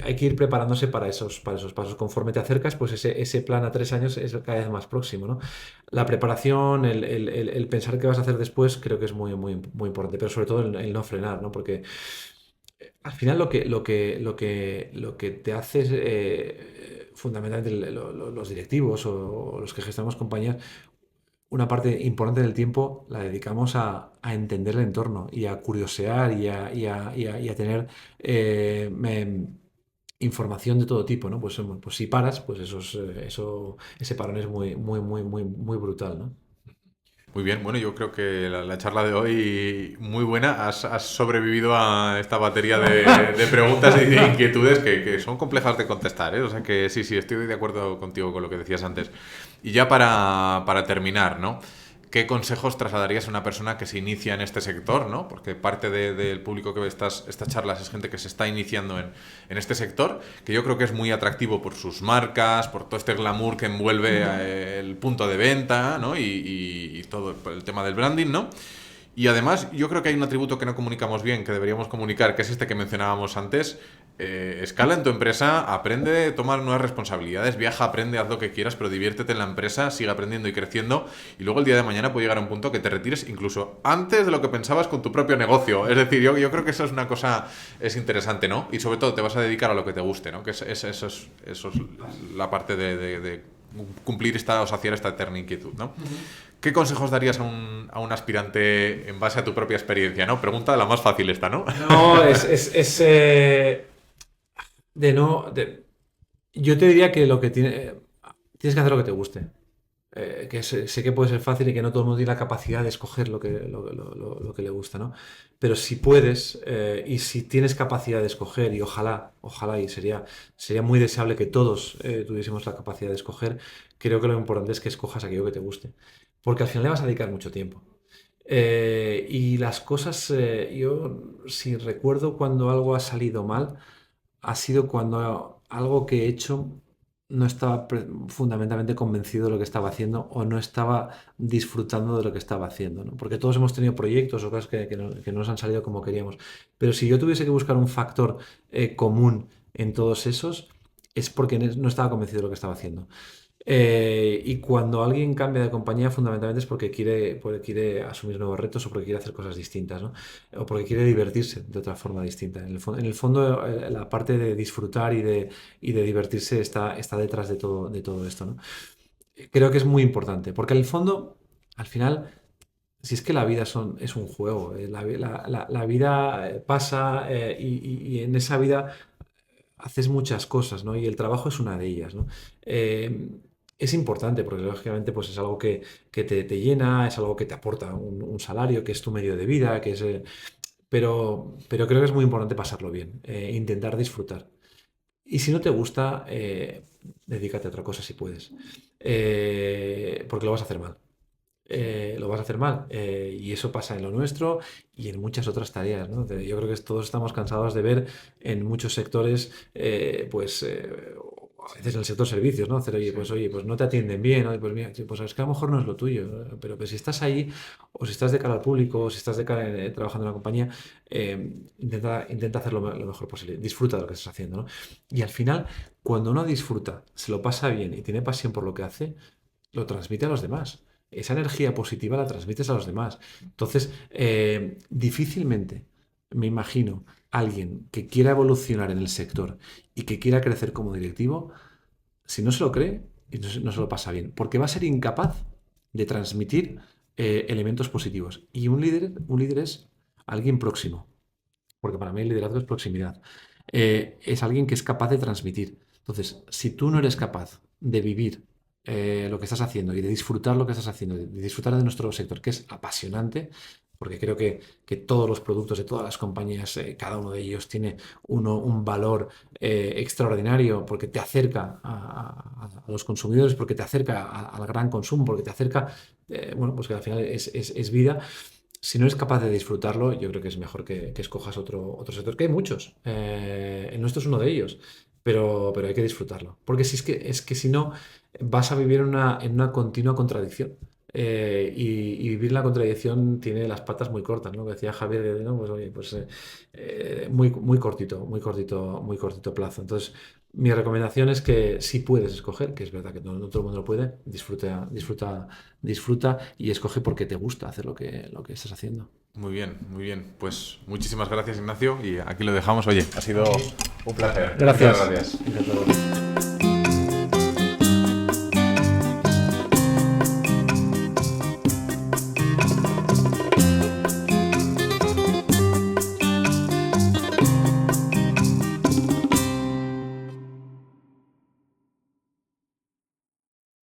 hay que ir preparándose para esos pasos. Conforme te acercas, pues ese plan a 3 años es cada vez más próximo, ¿no? La preparación, el pensar qué vas a hacer después, creo que es muy, muy, muy importante. Pero sobre todo el no frenar, ¿no? Porque al final lo que te hace es, fundamentalmente los directivos o los que gestionamos compañías, una parte importante del tiempo la dedicamos a entender el entorno y a curiosear y a tener información de todo tipo, ¿no? Pues si paras, pues ese parón es muy, muy, muy, muy, muy brutal, ¿no? Muy bien, bueno, yo creo que la charla de hoy muy buena. Has sobrevivido a esta batería de preguntas y de inquietudes que son complejas de contestar, ¿eh? O sea que sí, sí, estoy de acuerdo contigo con lo que decías antes. Y ya para terminar, ¿no? ¿qué consejos trasladarías a una persona que se inicia en este sector, ¿no? Porque parte del público que ve estas charlas es gente que se está iniciando en este sector, que yo creo que es muy atractivo por sus marcas, por todo este glamour que envuelve el punto de venta, ¿no? Y todo el tema del branding, ¿no? Y además, yo creo que hay un atributo que no comunicamos bien, que deberíamos comunicar, que es este que mencionábamos antes. Escala en tu empresa, aprende, toma nuevas responsabilidades, viaja, aprende, haz lo que quieras, pero diviértete en la empresa, sigue aprendiendo y creciendo. Y luego el día de mañana puede llegar a un punto que te retires incluso antes de lo que pensabas con tu propio negocio. Es decir, yo creo que eso es una cosa, es interesante, ¿no? Y sobre todo te vas a dedicar a lo que te guste, ¿no? Que eso es la parte de cumplir o saciar esta eterna inquietud, ¿no? ¿Qué consejos darías a un aspirante en base a tu propia experiencia, ¿no? Pregunta la más fácil esta, ¿no? No, yo te diría que tienes que hacer lo que te guste. Que sé que puede ser fácil y que no todo el mundo tiene la capacidad de escoger lo que le gusta, ¿no? Pero si puedes y si tienes capacidad de escoger, y ojalá, y sería muy deseable que todos tuviésemos la capacidad de escoger, creo que lo importante es que escojas aquello que te guste. Porque al final le vas a dedicar mucho tiempo. Y las cosas, yo si recuerdo cuando algo ha salido mal, ha sido cuando algo que he hecho no estaba fundamentalmente convencido de lo que estaba haciendo o no estaba disfrutando de lo que estaba haciendo, ¿no? Porque todos hemos tenido proyectos o cosas que no nos han salido como queríamos. Pero si yo tuviese que buscar un factor común en todos esos, es porque no estaba convencido de lo que estaba haciendo. Y cuando alguien cambia de compañía, fundamentalmente es porque quiere asumir nuevos retos o porque quiere hacer cosas distintas, ¿no? O porque quiere divertirse de otra forma distinta. En el fondo, la parte de disfrutar y de divertirse está detrás de todo esto, ¿no? Creo que es muy importante, porque en el fondo, al final, si es que la vida es un juego, la vida pasa y en esa vida haces muchas cosas, ¿no? Y el trabajo es una de ellas, ¿no? Es importante porque lógicamente pues es algo que te llena, es algo que te aporta un salario, que es tu medio de vida, pero creo que es muy importante pasarlo bien, intentar disfrutar. Y si no te gusta, dedícate a otra cosa si puedes, porque lo vas a hacer mal. Lo vas a hacer mal. Y eso pasa en lo nuestro y en muchas otras tareas, ¿no? Yo creo que todos estamos cansados de ver en muchos sectores, a veces en el sector servicios, ¿no? Hacer, oye, pues no te atienden bien, ¿no? Pues mira, pues es que a lo mejor no es lo tuyo, ¿no? Pero si estás ahí, o si estás de cara al público, o si estás de cara trabajando en una compañía, intenta hacerlo lo mejor posible. Disfruta de lo que estás haciendo, ¿no? Y al final, cuando uno disfruta, se lo pasa bien y tiene pasión por lo que hace, lo transmite a los demás. Esa energía positiva la transmites a los demás. Entonces, difícilmente me imagino alguien que quiera evolucionar en el sector y que quiera crecer como directivo, si no se lo cree y no se lo pasa bien, porque va a ser incapaz de transmitir elementos positivos. Y un líder es alguien próximo, porque para mí el liderazgo es proximidad. Es alguien que es capaz de transmitir. Entonces, si tú no eres capaz de vivir lo que estás haciendo y de disfrutar lo que estás haciendo, de disfrutar de nuestro sector, que es apasionante, porque creo que todos los productos de todas las compañías, cada uno de ellos tiene un valor extraordinario, porque te acerca a los consumidores, porque te acerca al gran consumo, porque te acerca, pues que al final es vida. Si no eres capaz de disfrutarlo, yo creo que es mejor que escojas otro sector, que hay muchos. El nuestro es uno de ellos, pero hay que disfrutarlo. Porque si es que si no, vas a vivir en una continua contradicción. Y vivir la contradicción tiene las patas muy cortas, ¿no? Que decía Javier, ¿no? Pues oye, pues muy, muy cortito, muy cortito, muy cortito plazo. Entonces, mi recomendación es que si puedes escoger, que es verdad que no todo el mundo lo puede, disfruta y escoge porque te gusta hacer lo que estás haciendo. Muy bien, muy bien. Pues muchísimas gracias, Ignacio, y aquí lo dejamos. Oye, ha sido un placer. Gracias. Muchas gracias. Encantado.